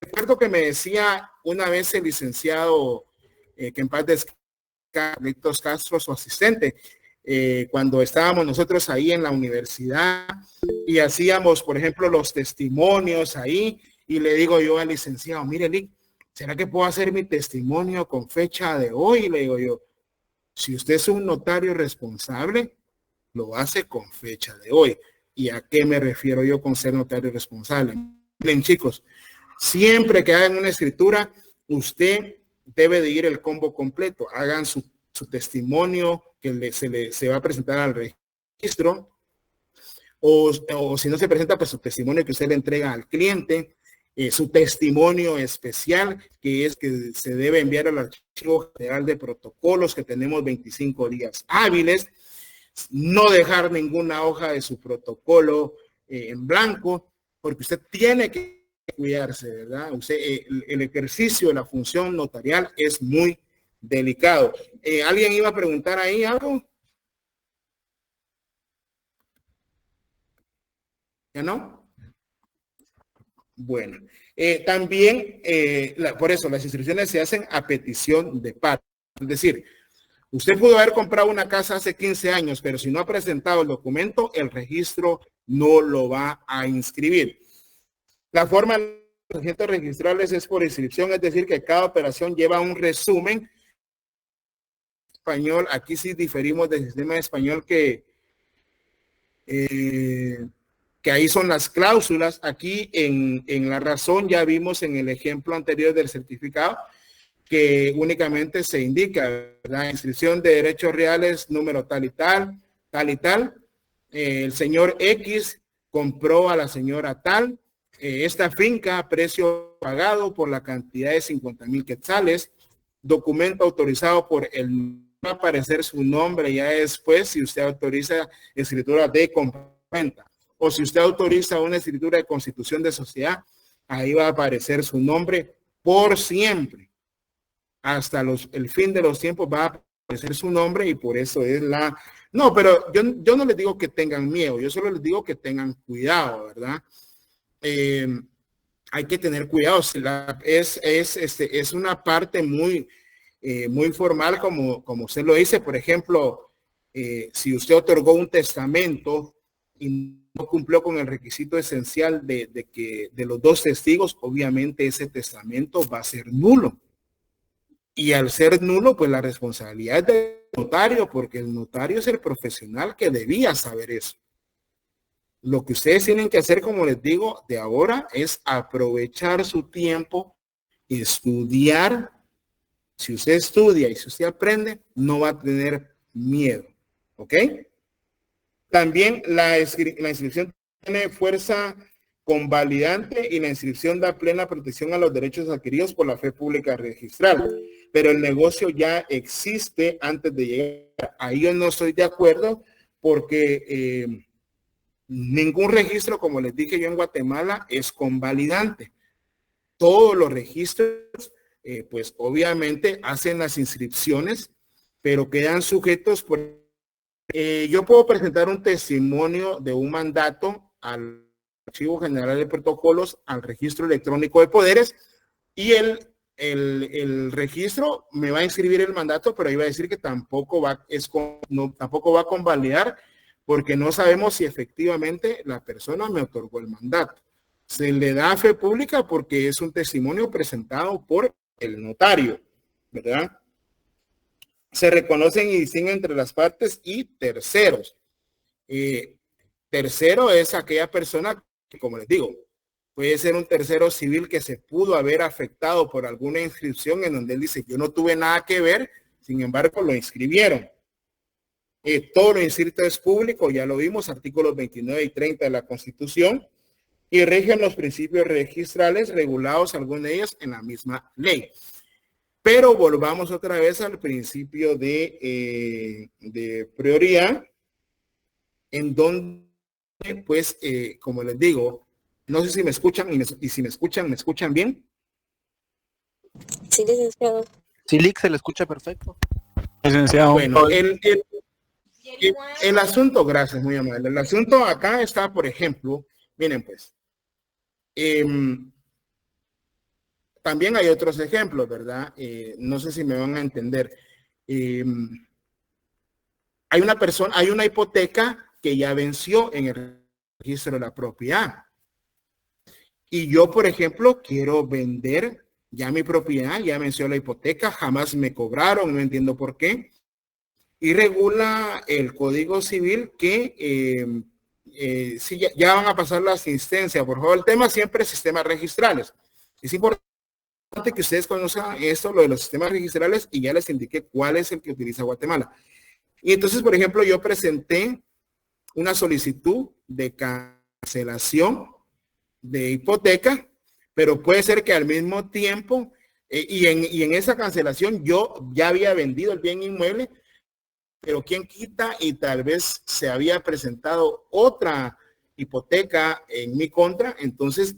recuerdo que me decía una vez el licenciado, que en paz descanse, Carlitos Castro, su asistente, cuando estábamos nosotros ahí en la universidad y hacíamos, por ejemplo, los testimonios ahí, y le digo yo al licenciado, mire, Lick, ¿será que puedo hacer mi testimonio con fecha de hoy? Le digo yo, si usted es un notario responsable, lo hace con fecha de hoy. ¿Y a qué me refiero yo con ser notario responsable? Miren, chicos, siempre que hagan una escritura, usted debe de ir el combo completo. Hagan su testimonio que se va a presentar al registro, o si no se presenta, pues su testimonio que usted le entrega al cliente, su testimonio especial, que es que se debe enviar al Archivo General de Protocolos, que tenemos 25 días hábiles, no dejar ninguna hoja de su protocolo en blanco, porque usted tiene que cuidarse, ¿verdad? Usted, el ejercicio de la función notarial es muy delicado. ¿Alguien iba a preguntar ahí algo? ¿Ya no? Bueno, también, por eso las instrucciones se hacen a petición de parte. Es decir, usted pudo haber comprado una casa hace 15 años, pero si no ha presentado el documento, el registro no lo va a inscribir. La forma de los agentes registrales es por inscripción, es decir, que cada operación lleva un resumen. Español, aquí sí diferimos del sistema español que ahí son las cláusulas. Aquí en la razón ya vimos en el ejemplo anterior del certificado que únicamente se indica la inscripción de derechos reales, número tal y tal, tal y tal. El señor X compró a la señora tal, esta finca, precio pagado por la cantidad de 50,000 quetzales, documento autorizado por el, va a aparecer su nombre ya después si usted autoriza escritura de compraventa, o si usted autoriza una escritura de constitución de sociedad, ahí va a aparecer su nombre por siempre. Hasta el fin de los tiempos va a aparecer su nombre y por eso es la... No, pero yo no les digo que tengan miedo, yo solo les digo que tengan cuidado, ¿verdad? Hay que tener cuidado. Es una parte muy formal, como usted lo dice. Por ejemplo, si usted otorgó un testamento y no cumplió con el requisito esencial de los dos testigos, obviamente ese testamento va a ser nulo. Y al ser nulo, pues la responsabilidad es del notario, porque el notario es el profesional que debía saber eso. Lo que ustedes tienen que hacer, como les digo, de ahora es aprovechar su tiempo, estudiar. Si usted estudia y si usted aprende, no va a tener miedo. ¿Ok? También la inscripción tiene fuerza convalidante y la inscripción da plena protección a los derechos adquiridos por la fe pública registral. Pero el negocio ya existe antes de llegar. Ahí yo no estoy de acuerdo porque ningún registro, como les dije yo en Guatemala, es convalidante. Todos los registros, pues obviamente hacen las inscripciones, pero quedan sujetos por... yo puedo presentar un testimonio de un mandato al Archivo General de Protocolos, al Registro Electrónico de Poderes, y el registro me va a inscribir el mandato, pero ahí va a decir que tampoco va a convalidar, porque no sabemos si efectivamente la persona me otorgó el mandato. Se le da fe pública porque es un testimonio presentado por el notario, ¿verdad? Se reconocen y distinguen entre las partes y terceros. Tercero es aquella persona que, como les digo, puede ser un tercero civil que se pudo haber afectado por alguna inscripción en donde él dice, yo no tuve nada que ver, sin embargo lo inscribieron. Todo lo inscrito es público, ya lo vimos, artículos 29 y 30 de la Constitución, y rigen los principios registrales regulados, algunos de ellos, en la misma ley. Pero volvamos otra vez al principio de prioridad, en donde, pues, como les digo, No sé si me escuchan y si me escuchan bien. Sí, licenciado. Silic se le escucha perfecto. Licenciado. Bueno, el asunto, gracias, muy amable. El asunto acá está, por ejemplo, miren pues, también hay otros ejemplos, ¿verdad? No sé si me van a entender. Hay una hipoteca que ya venció en el registro de la propiedad. Y yo, por ejemplo, quiero vender ya mi propiedad, ya venció la hipoteca, jamás me cobraron, no entiendo por qué. Y regula el Código Civil que sí, ya van a pasar la asistencia. Por favor, el tema siempre es sistemas registrales. Es importante que ustedes conozcan esto, lo de los sistemas registrales, y ya les indiqué cuál es el que utiliza Guatemala. Y entonces, por ejemplo, yo presenté una solicitud de cancelación de hipoteca, pero puede ser que al mismo tiempo, y en esa cancelación yo ya había vendido el bien inmueble, pero quién quita y tal vez se había presentado otra hipoteca en mi contra. Entonces,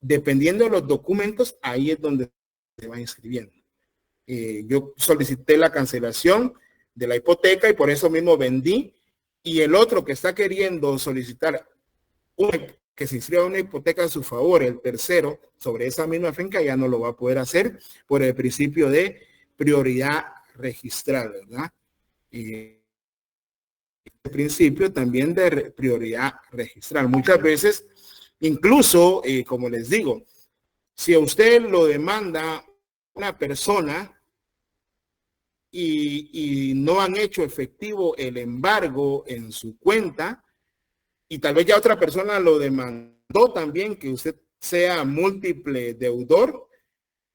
dependiendo de los documentos, ahí es donde se va inscribiendo. Yo solicité la cancelación de la hipoteca y por eso mismo vendí, y el otro que está queriendo solicitar que se inscriba una hipoteca a su favor, el tercero, sobre esa misma finca, ya no lo va a poder hacer por el principio de prioridad registral, ¿verdad? El principio también de prioridad registral. Muchas veces, incluso, como les digo, si a usted lo demanda una persona y no han hecho efectivo el embargo en su cuenta, y tal vez ya otra persona lo demandó también, que usted sea múltiple deudor,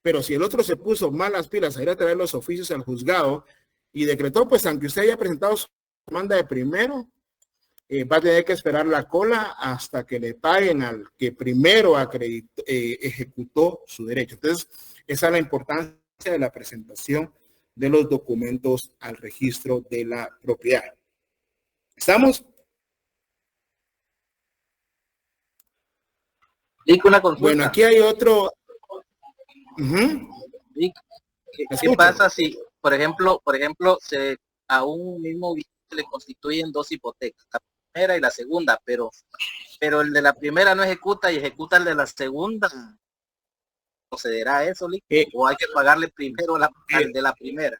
pero si el otro se puso malas pilas a ir a traer los oficios al juzgado y decretó, pues aunque usted haya presentado su demanda de primero, va a tener que esperar la cola hasta que le paguen al que primero ejecutó su derecho. Entonces, esa es la importancia de la presentación de los documentos al registro de la propiedad. ¿Estamos? Lic, una consulta. Bueno, aquí hay otro. Lic, ¿qué pasa si, por ejemplo, a un mismo bien se le constituyen dos hipotecas, la primera y la segunda, pero el de la primera no ejecuta y ejecuta el de la segunda? ¿Procederá eso, Lic? ¿O hay que pagarle primero al de la primera?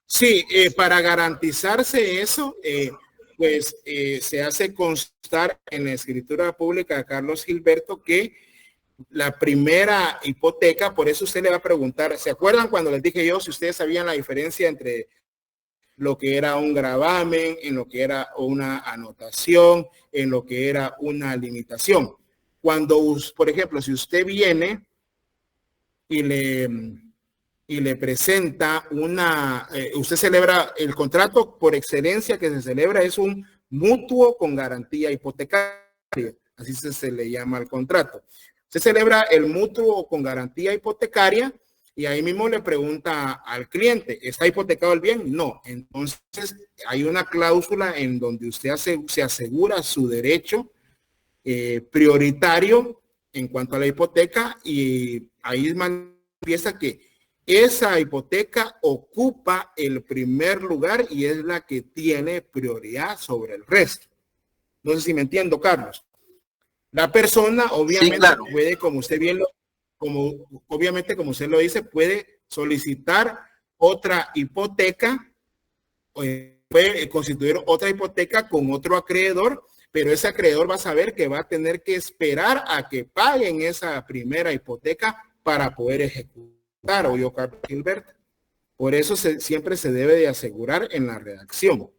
Sí, para garantizarse eso, pues se hace constar en la escritura pública de Carlos Gilberto que la primera hipoteca, por eso usted le va a preguntar, ¿se acuerdan cuando les dije yo si ustedes sabían la diferencia entre lo que era un gravamen, en lo que era una anotación, en lo que era una limitación? Cuando, por ejemplo, si usted viene y le presenta usted celebra el contrato por excelencia que se celebra, es un mutuo con garantía hipotecaria, así se le llama al contrato. Se celebra el mutuo con garantía hipotecaria y ahí mismo le pregunta al cliente, ¿está hipotecado el bien? No. Entonces hay una cláusula en donde usted se asegura su derecho prioritario en cuanto a la hipoteca, y ahí manifiesta que esa hipoteca ocupa el primer lugar y es la que tiene prioridad sobre el resto. No sé si me entiendo, Carlos. La persona obviamente sí, claro, puede, como usted bien obviamente como usted lo dice, puede solicitar otra hipoteca, puede constituir otra hipoteca con otro acreedor, pero ese acreedor va a saber que va a tener que esperar a que paguen esa primera hipoteca para poder ejecutar, o yo, Carlos Gilberto. Por eso siempre se debe de asegurar en la redacción.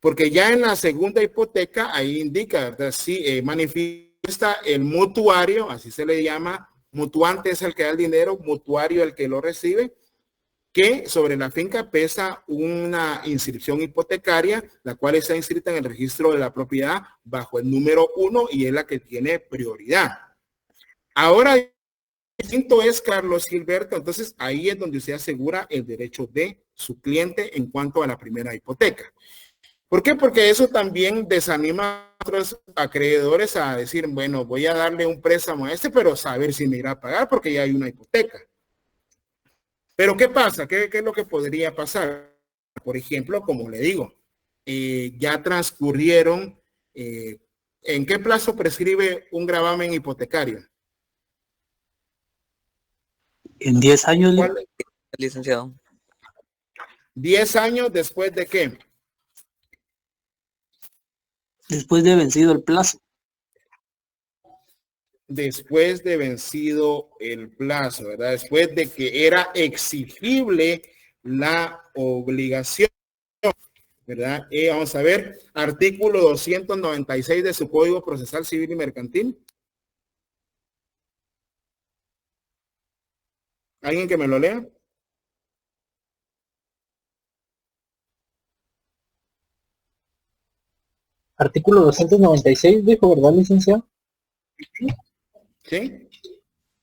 Porque ya en la segunda hipoteca, ahí indica, ¿verdad? Sí, manifiesta el mutuario, así se le llama, mutuante es el que da el dinero, mutuario el que lo recibe, que sobre la finca pesa una inscripción hipotecaria, la cual está inscrita en el registro de la propiedad bajo el número 1 y es la que tiene prioridad. Ahora, el distinto es, Carlos Gilberto, entonces ahí es donde usted asegura el derecho de su cliente en cuanto a la primera hipoteca. ¿Por qué? Porque eso también desanima a otros acreedores a decir, bueno, voy a darle un préstamo a este, pero saber si me irá a pagar porque ya hay una hipoteca. Pero ¿qué pasa? ¿Qué es lo que podría pasar? Por ejemplo, como le digo, ya transcurrieron, ¿en qué plazo prescribe un gravamen hipotecario? En 10 años, licenciado. 10 años después de qué? después de vencido el plazo. Después de vencido el plazo, ¿verdad? Después de que era exigible la obligación, ¿verdad? Vamos a ver, artículo 296 de su Código Procesal Civil y Mercantil. ¿Alguien que me lo lea? Artículo 296, dijo, ¿verdad, licenciado? Sí.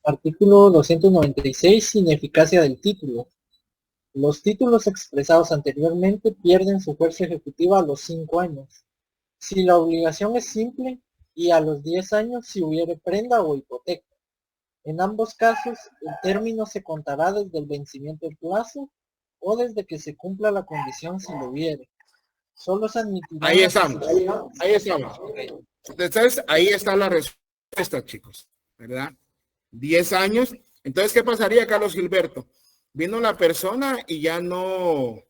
Artículo 296, ineficacia del título. Los títulos expresados anteriormente pierden su fuerza ejecutiva a los 5 años. Si la obligación es simple, y a los 10 años si hubiere prenda o hipoteca. En ambos casos, el término se contará desde el vencimiento del plazo o desde que se cumpla la condición si lo hubiere. Solo se admitirá... Ahí estamos, ahí estamos. Entonces, ahí está la respuesta, chicos, ¿verdad? 10 años. Entonces, ¿qué pasaría, Carlos Gilberto? Vino la persona y ya no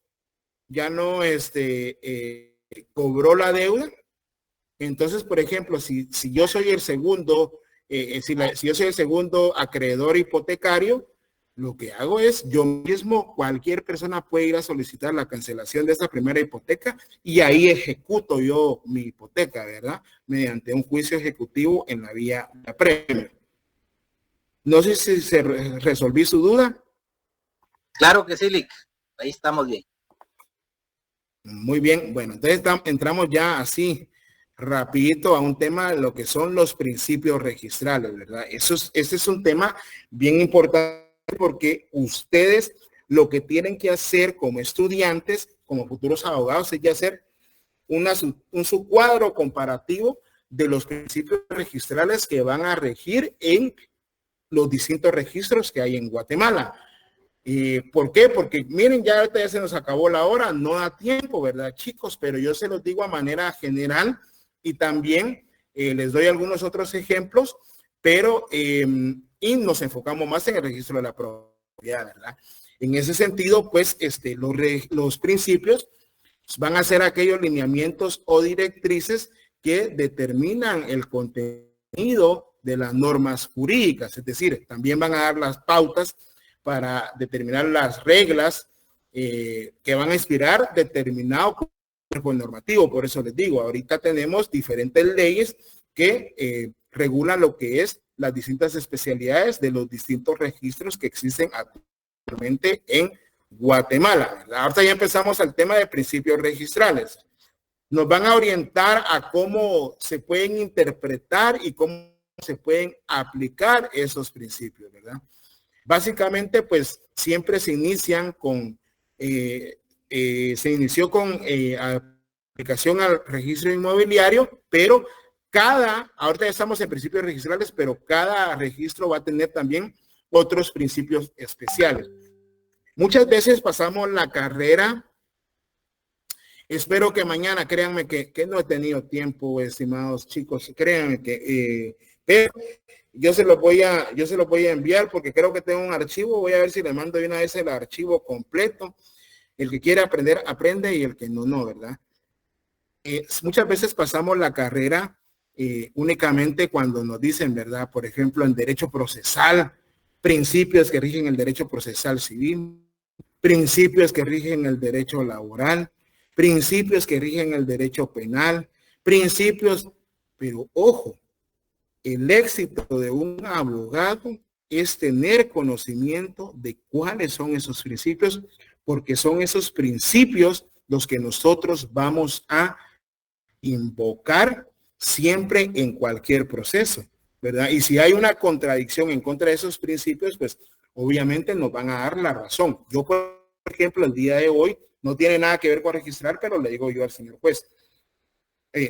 cobró la deuda. Entonces, por ejemplo, si yo soy el segundo, si yo soy el segundo acreedor hipotecario, lo que hago es, yo mismo, cualquier persona puede ir a solicitar la cancelación de esa primera hipoteca y ahí ejecuto yo mi hipoteca, ¿verdad? Mediante un juicio ejecutivo en la vía de apremio. No sé si se resolví su duda. Claro que sí, Lick. Ahí estamos bien. Muy bien. Bueno, entonces entramos ya así rapidito a un tema de lo que son los principios registrales, ¿verdad? Ese es un tema bien importante porque ustedes lo que tienen que hacer como estudiantes, como futuros abogados, es ya hacer un subcuadro comparativo de los principios registrales que van a regir en los distintos registros que hay en Guatemala. ¿Por qué? Porque miren, ya ahorita ya se nos acabó la hora, no da tiempo, ¿verdad, chicos? Pero yo se los digo a manera general y también les doy algunos otros ejemplos, pero y nos enfocamos más en el registro de la propiedad, ¿verdad? En ese sentido, pues, los principios van a ser aquellos lineamientos o directrices que determinan el contenido de las normas jurídicas, es decir, también van a dar las pautas para determinar las reglas que van a inspirar determinado cuerpo normativo. Por eso les digo, ahorita tenemos diferentes leyes que regulan lo que es las distintas especialidades de los distintos registros que existen actualmente en Guatemala. Ahorita ya empezamos al tema de principios registrales. Nos van a orientar a cómo se pueden interpretar y cómo se pueden aplicar esos principios, ¿verdad? Básicamente, pues, siempre se inician con, se inició con aplicación al registro inmobiliario, pero ahorita ya estamos en principios registrales, pero cada registro va a tener también otros principios especiales. Muchas veces pasamos la carrera. Espero que mañana, créanme que no he tenido tiempo, estimados chicos, créanme que pero yo se lo voy a enviar porque creo que tengo un archivo. Voy a ver si le mando de una vez el archivo completo. El que quiere aprender, aprende, y el que no, ¿verdad? Muchas veces pasamos la carrera únicamente cuando nos dicen, ¿verdad? Por ejemplo, en derecho procesal, principios que rigen el derecho procesal civil, principios que rigen el derecho laboral, principios que rigen el derecho penal, principios, pero ojo, el éxito de un abogado es tener conocimiento de cuáles son esos principios, porque son esos principios los que nosotros vamos a invocar siempre en cualquier proceso, ¿verdad? Y si hay una contradicción en contra de esos principios, pues obviamente nos van a dar la razón. Yo, por ejemplo, el día de hoy no tiene nada que ver con registrar, pero le digo yo al señor juez.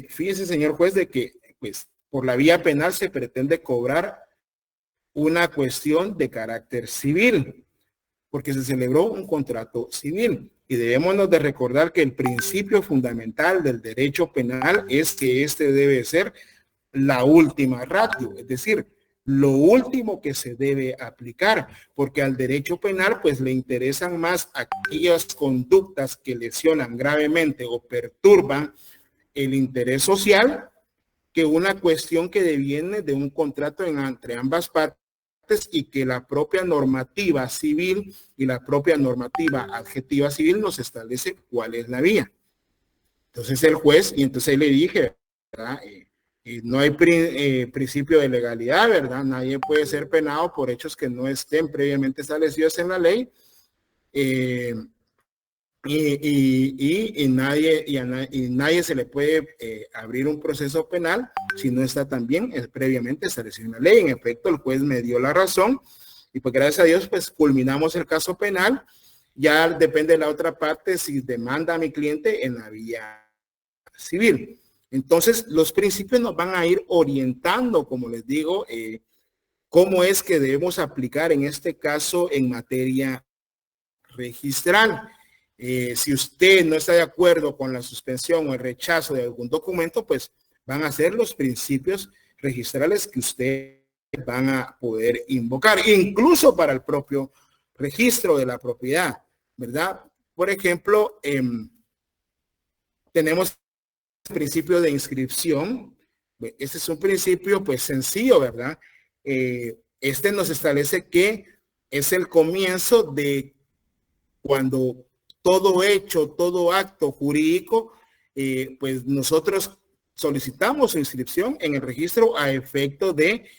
Fíjese, señor juez, de que pues por la vía penal se pretende cobrar una cuestión de carácter civil, porque se celebró un contrato civil. Y debémonos de recordar que el principio fundamental del derecho penal es que este debe ser la última ratio, es decir, lo último que se debe aplicar, porque al derecho penal pues le interesan más aquellas conductas que lesionan gravemente o perturban el interés social que una cuestión que deviene de un contrato entre ambas partes y que la propia normativa civil y la propia normativa adjetiva civil nos establece cuál es la vía. Entonces el juez, y entonces le dije, ¿verdad? No hay principio de legalidad, ¿verdad? Nadie puede ser penado por hechos que no estén previamente establecidos en la ley. Y nadie se le puede abrir un proceso penal si no está también previamente establecido en la ley. En efecto, el juez me dio la razón y pues gracias a Dios pues culminamos el caso penal. Ya depende de la otra parte si demanda a mi cliente en la vía civil. Entonces, los principios nos van a ir orientando, como les digo, cómo es que debemos aplicar en este caso en materia registral. Si usted no está de acuerdo con la suspensión o el rechazo de algún documento, pues van a ser los principios registrales que usted van a poder invocar, incluso para el propio registro de la propiedad, ¿verdad? Por ejemplo, tenemos el principio de inscripción. Este es un principio pues sencillo, ¿verdad? Este nos establece que es el comienzo de cuando todo hecho, todo acto jurídico, pues nosotros solicitamos su inscripción en el registro a efecto de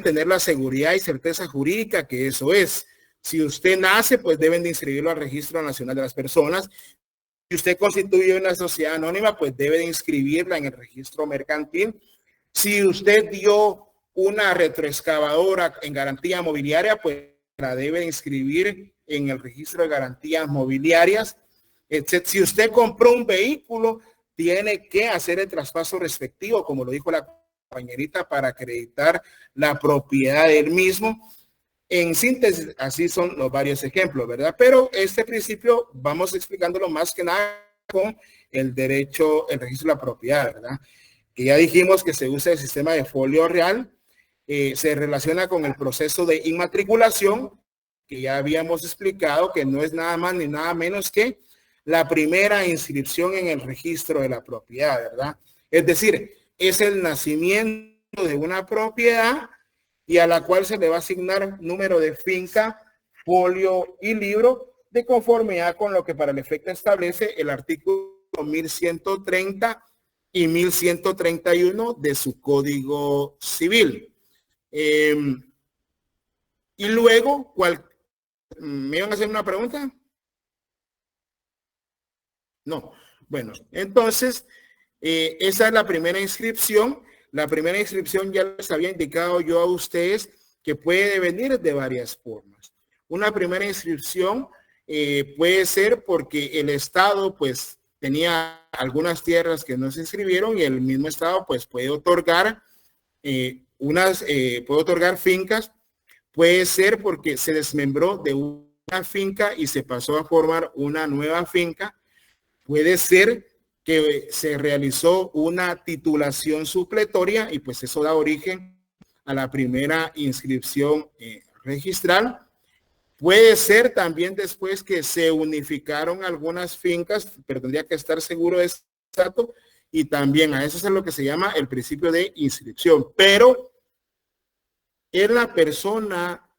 tener la seguridad y certeza jurídica que eso es. Si usted nace, pues deben de inscribirlo al Registro Nacional de las Personas. Si usted constituye una sociedad anónima, pues debe de inscribirla en el registro mercantil. Si usted dio una retroexcavadora en garantía mobiliaria, pues la debe de inscribir en el registro de garantías mobiliarias. Si usted compró un vehículo, tiene que hacer el traspaso respectivo, como lo dijo la compañerita, para acreditar la propiedad del mismo. En síntesis, así son los varios ejemplos, ¿verdad? Pero este principio vamos explicándolo más que nada con el derecho, el registro de la propiedad, ¿verdad? Que ya dijimos que se usa el sistema de folio real, se relaciona con el proceso de inmatriculación, que ya habíamos explicado que no es nada más ni nada menos que la primera inscripción en el registro de la propiedad, ¿verdad? Es decir, es el nacimiento de una propiedad y a la cual se le va a asignar número de finca, folio y libro de conformidad con lo que para el efecto establece el artículo 1130 y 1131 de su Código Civil. Y luego, ¿me iban a hacer una pregunta? No. Bueno, entonces, esa es la primera inscripción. La primera inscripción ya les había indicado yo a ustedes que puede venir de varias formas. Una primera inscripción puede ser porque el Estado pues tenía algunas tierras que no se inscribieron y el mismo Estado pues puede otorgar puede otorgar fincas. Puede ser porque se desmembró de una finca y se pasó a formar una nueva finca. Puede ser que se realizó una titulación supletoria y pues eso da origen a la primera inscripción registral. Puede ser también después que se unificaron algunas fincas, pero tendría que estar seguro de ese dato, y también a eso es lo que se llama el principio de inscripción. Pero es la persona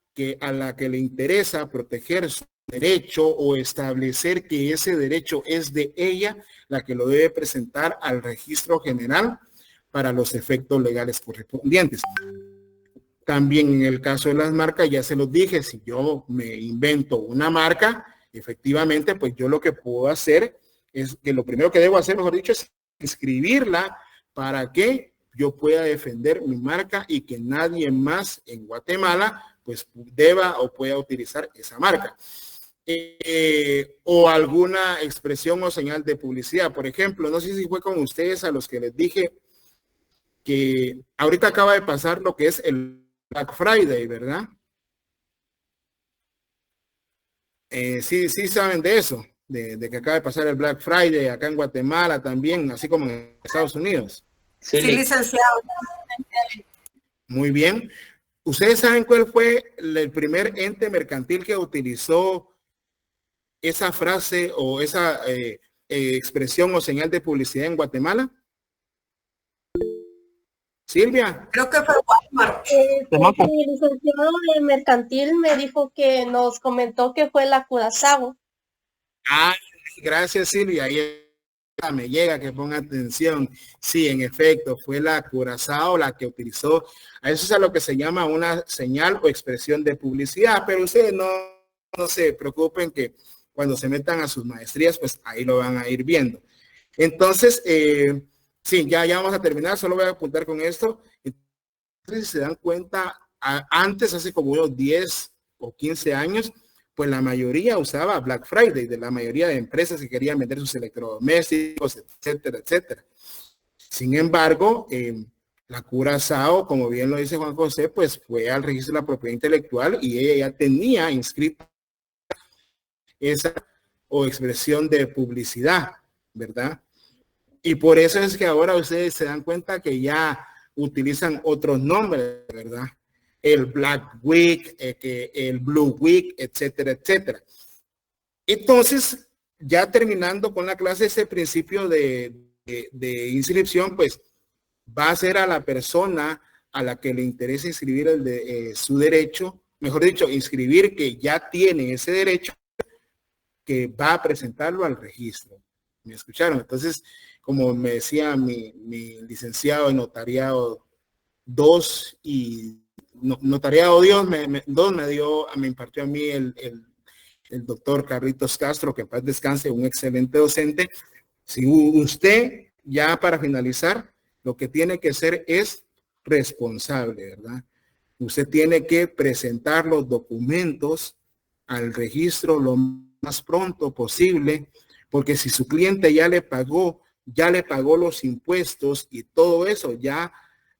a la que le interesa proteger su derecho o establecer que ese derecho es de ella, la que lo debe presentar al registro general para los efectos legales correspondientes. También en el caso de las marcas, ya se los dije, si yo me invento una marca, efectivamente, pues yo lo que puedo hacer es que lo primero que debo hacer, mejor dicho, es inscribirla para que yo pueda defender mi marca y que nadie más en Guatemala pues deba o pueda utilizar esa marca. O alguna expresión o señal de publicidad. Por ejemplo, no sé si fue con ustedes a los que les dije que ahorita acaba de pasar lo que es el Black Friday, ¿verdad? Sí saben de eso, de que acaba de pasar el Black Friday acá en Guatemala también, así como en Estados Unidos. Sí, licenciado. Muy bien. ¿Ustedes saben cuál fue el primer ente mercantil que utilizó esa frase o esa expresión o señal de publicidad en Guatemala? Silvia. Creo que fue Walmart. Mi licenciado de mercantil me dijo que nos comentó que fue la Curazao. Gracias, Silvia. Ahí me llega que ponga atención. Sí, en efecto, fue la Curazao la que utilizó. A eso es a lo que se llama una señal o expresión de publicidad, pero ustedes no se preocupen que cuando se metan a sus maestrías, pues ahí lo van a ir viendo. Entonces, sí, ya vamos a terminar, solo voy a apuntar con esto. Entonces, si se dan cuenta, antes, hace como unos 10 o 15 años, pues la mayoría usaba Black Friday, de la mayoría de empresas que querían vender sus electrodomésticos, etcétera, etcétera. Sin embargo, la Curazao, como bien lo dice Juan José, pues fue al registro de la propiedad intelectual y ella ya tenía inscrita esa o expresión de publicidad, ¿verdad? Y por eso es que ahora ustedes se dan cuenta que ya utilizan otros nombres, ¿verdad? El Black Week, el Blue Week, etcétera, etcétera. Entonces, ya terminando con la clase, ese principio de inscripción, pues va a ser a la persona a la que le interesa inscribir su derecho, mejor dicho, inscribir que ya tiene ese derecho, que va a presentarlo al registro. ¿Me escucharon? Entonces, como me decía mi licenciado en notariado 2 y notariado 2 me impartió a mí el doctor Carlitos Castro, que en paz descanse, un excelente docente. Si usted, ya para finalizar, lo que tiene que ser es responsable, ¿verdad? Usted tiene que presentar los documentos al registro lo más pronto posible, porque si su cliente ya le pagó los impuestos y todo eso, ya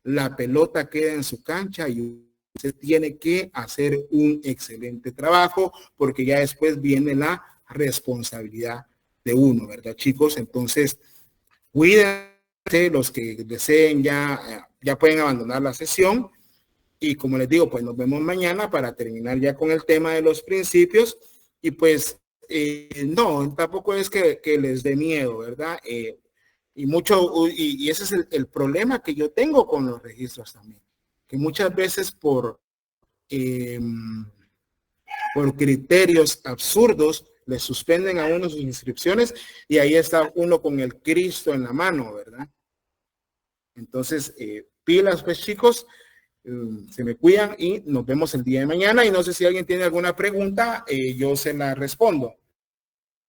la pelota queda en su cancha y usted tiene que hacer un excelente trabajo, porque ya después viene la responsabilidad de uno, ¿verdad, chicos? Entonces, cuídense, los que deseen ya pueden abandonar la sesión. Y como les digo, pues nos vemos mañana para terminar ya con el tema de los principios. Y pues, no, tampoco es que les dé miedo, ¿verdad? Y ese es el problema que yo tengo con los registros también. Que muchas veces por criterios absurdos le suspenden a uno sus inscripciones y ahí está uno con el Cristo en la mano, ¿verdad? Entonces, pilas pues, chicos, se me cuidan y nos vemos el día de mañana. Y no sé si alguien tiene alguna pregunta, yo se la respondo.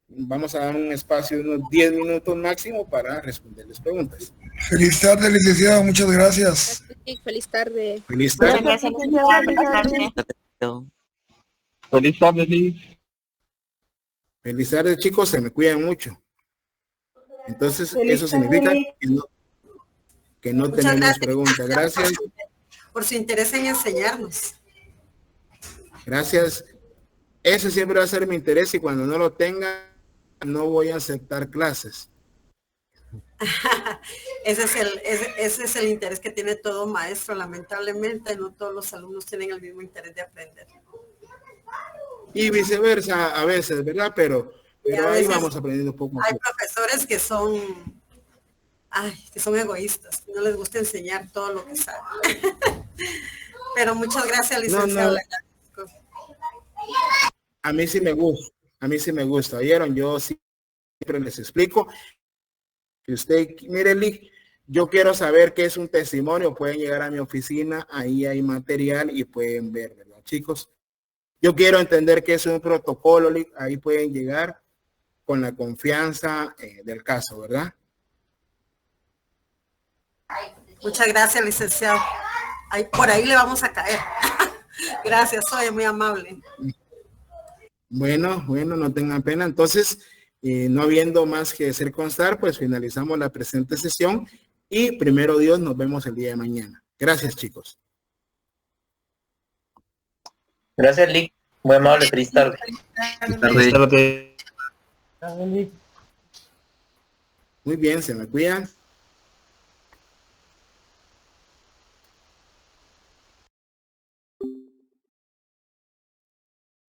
Vamos a dar un espacio de unos 10 minutos máximo para responderles preguntas. Feliz tarde, licenciado, muchas gracias. Feliz tarde. Feliz tarde. Feliz tarde, sí. Feliz tarde, chicos, se me cuidan mucho. Entonces, eso significa que no tenemos preguntas. Gracias. Por su interés en enseñarnos. Gracias. Ese siempre va a ser mi interés y cuando no lo tenga, no voy a aceptar clases. Ese es el interés que tiene todo maestro. Lamentablemente, no todos los alumnos tienen el mismo interés de aprender. Y viceversa a veces, ¿verdad? Pero ahí vamos aprendiendo un poco. Hay profesores que son egoístas, no les gusta enseñar todo lo que saben. Pero muchas gracias, licenciado. No. A mí sí me gusta, ¿oyeron? Yo siempre les explico. Si usted, mire, Lick, yo quiero saber qué es un testimonio, pueden llegar a mi oficina, ahí hay material y pueden ver, ¿verdad, chicos? Yo quiero entender qué es un protocolo, Lick, ahí pueden llegar con la confianza del caso, ¿verdad? Muchas gracias, licenciado. Por ahí le vamos a caer. Gracias, soy muy amable. Bueno, no tengan pena. Entonces, no habiendo más que hacer constar, pues finalizamos la presente sesión y primero Dios nos vemos el día de mañana. Gracias, chicos. Gracias, Lick. Muy amable, feliz tarde. Muy bien, se me cuidan.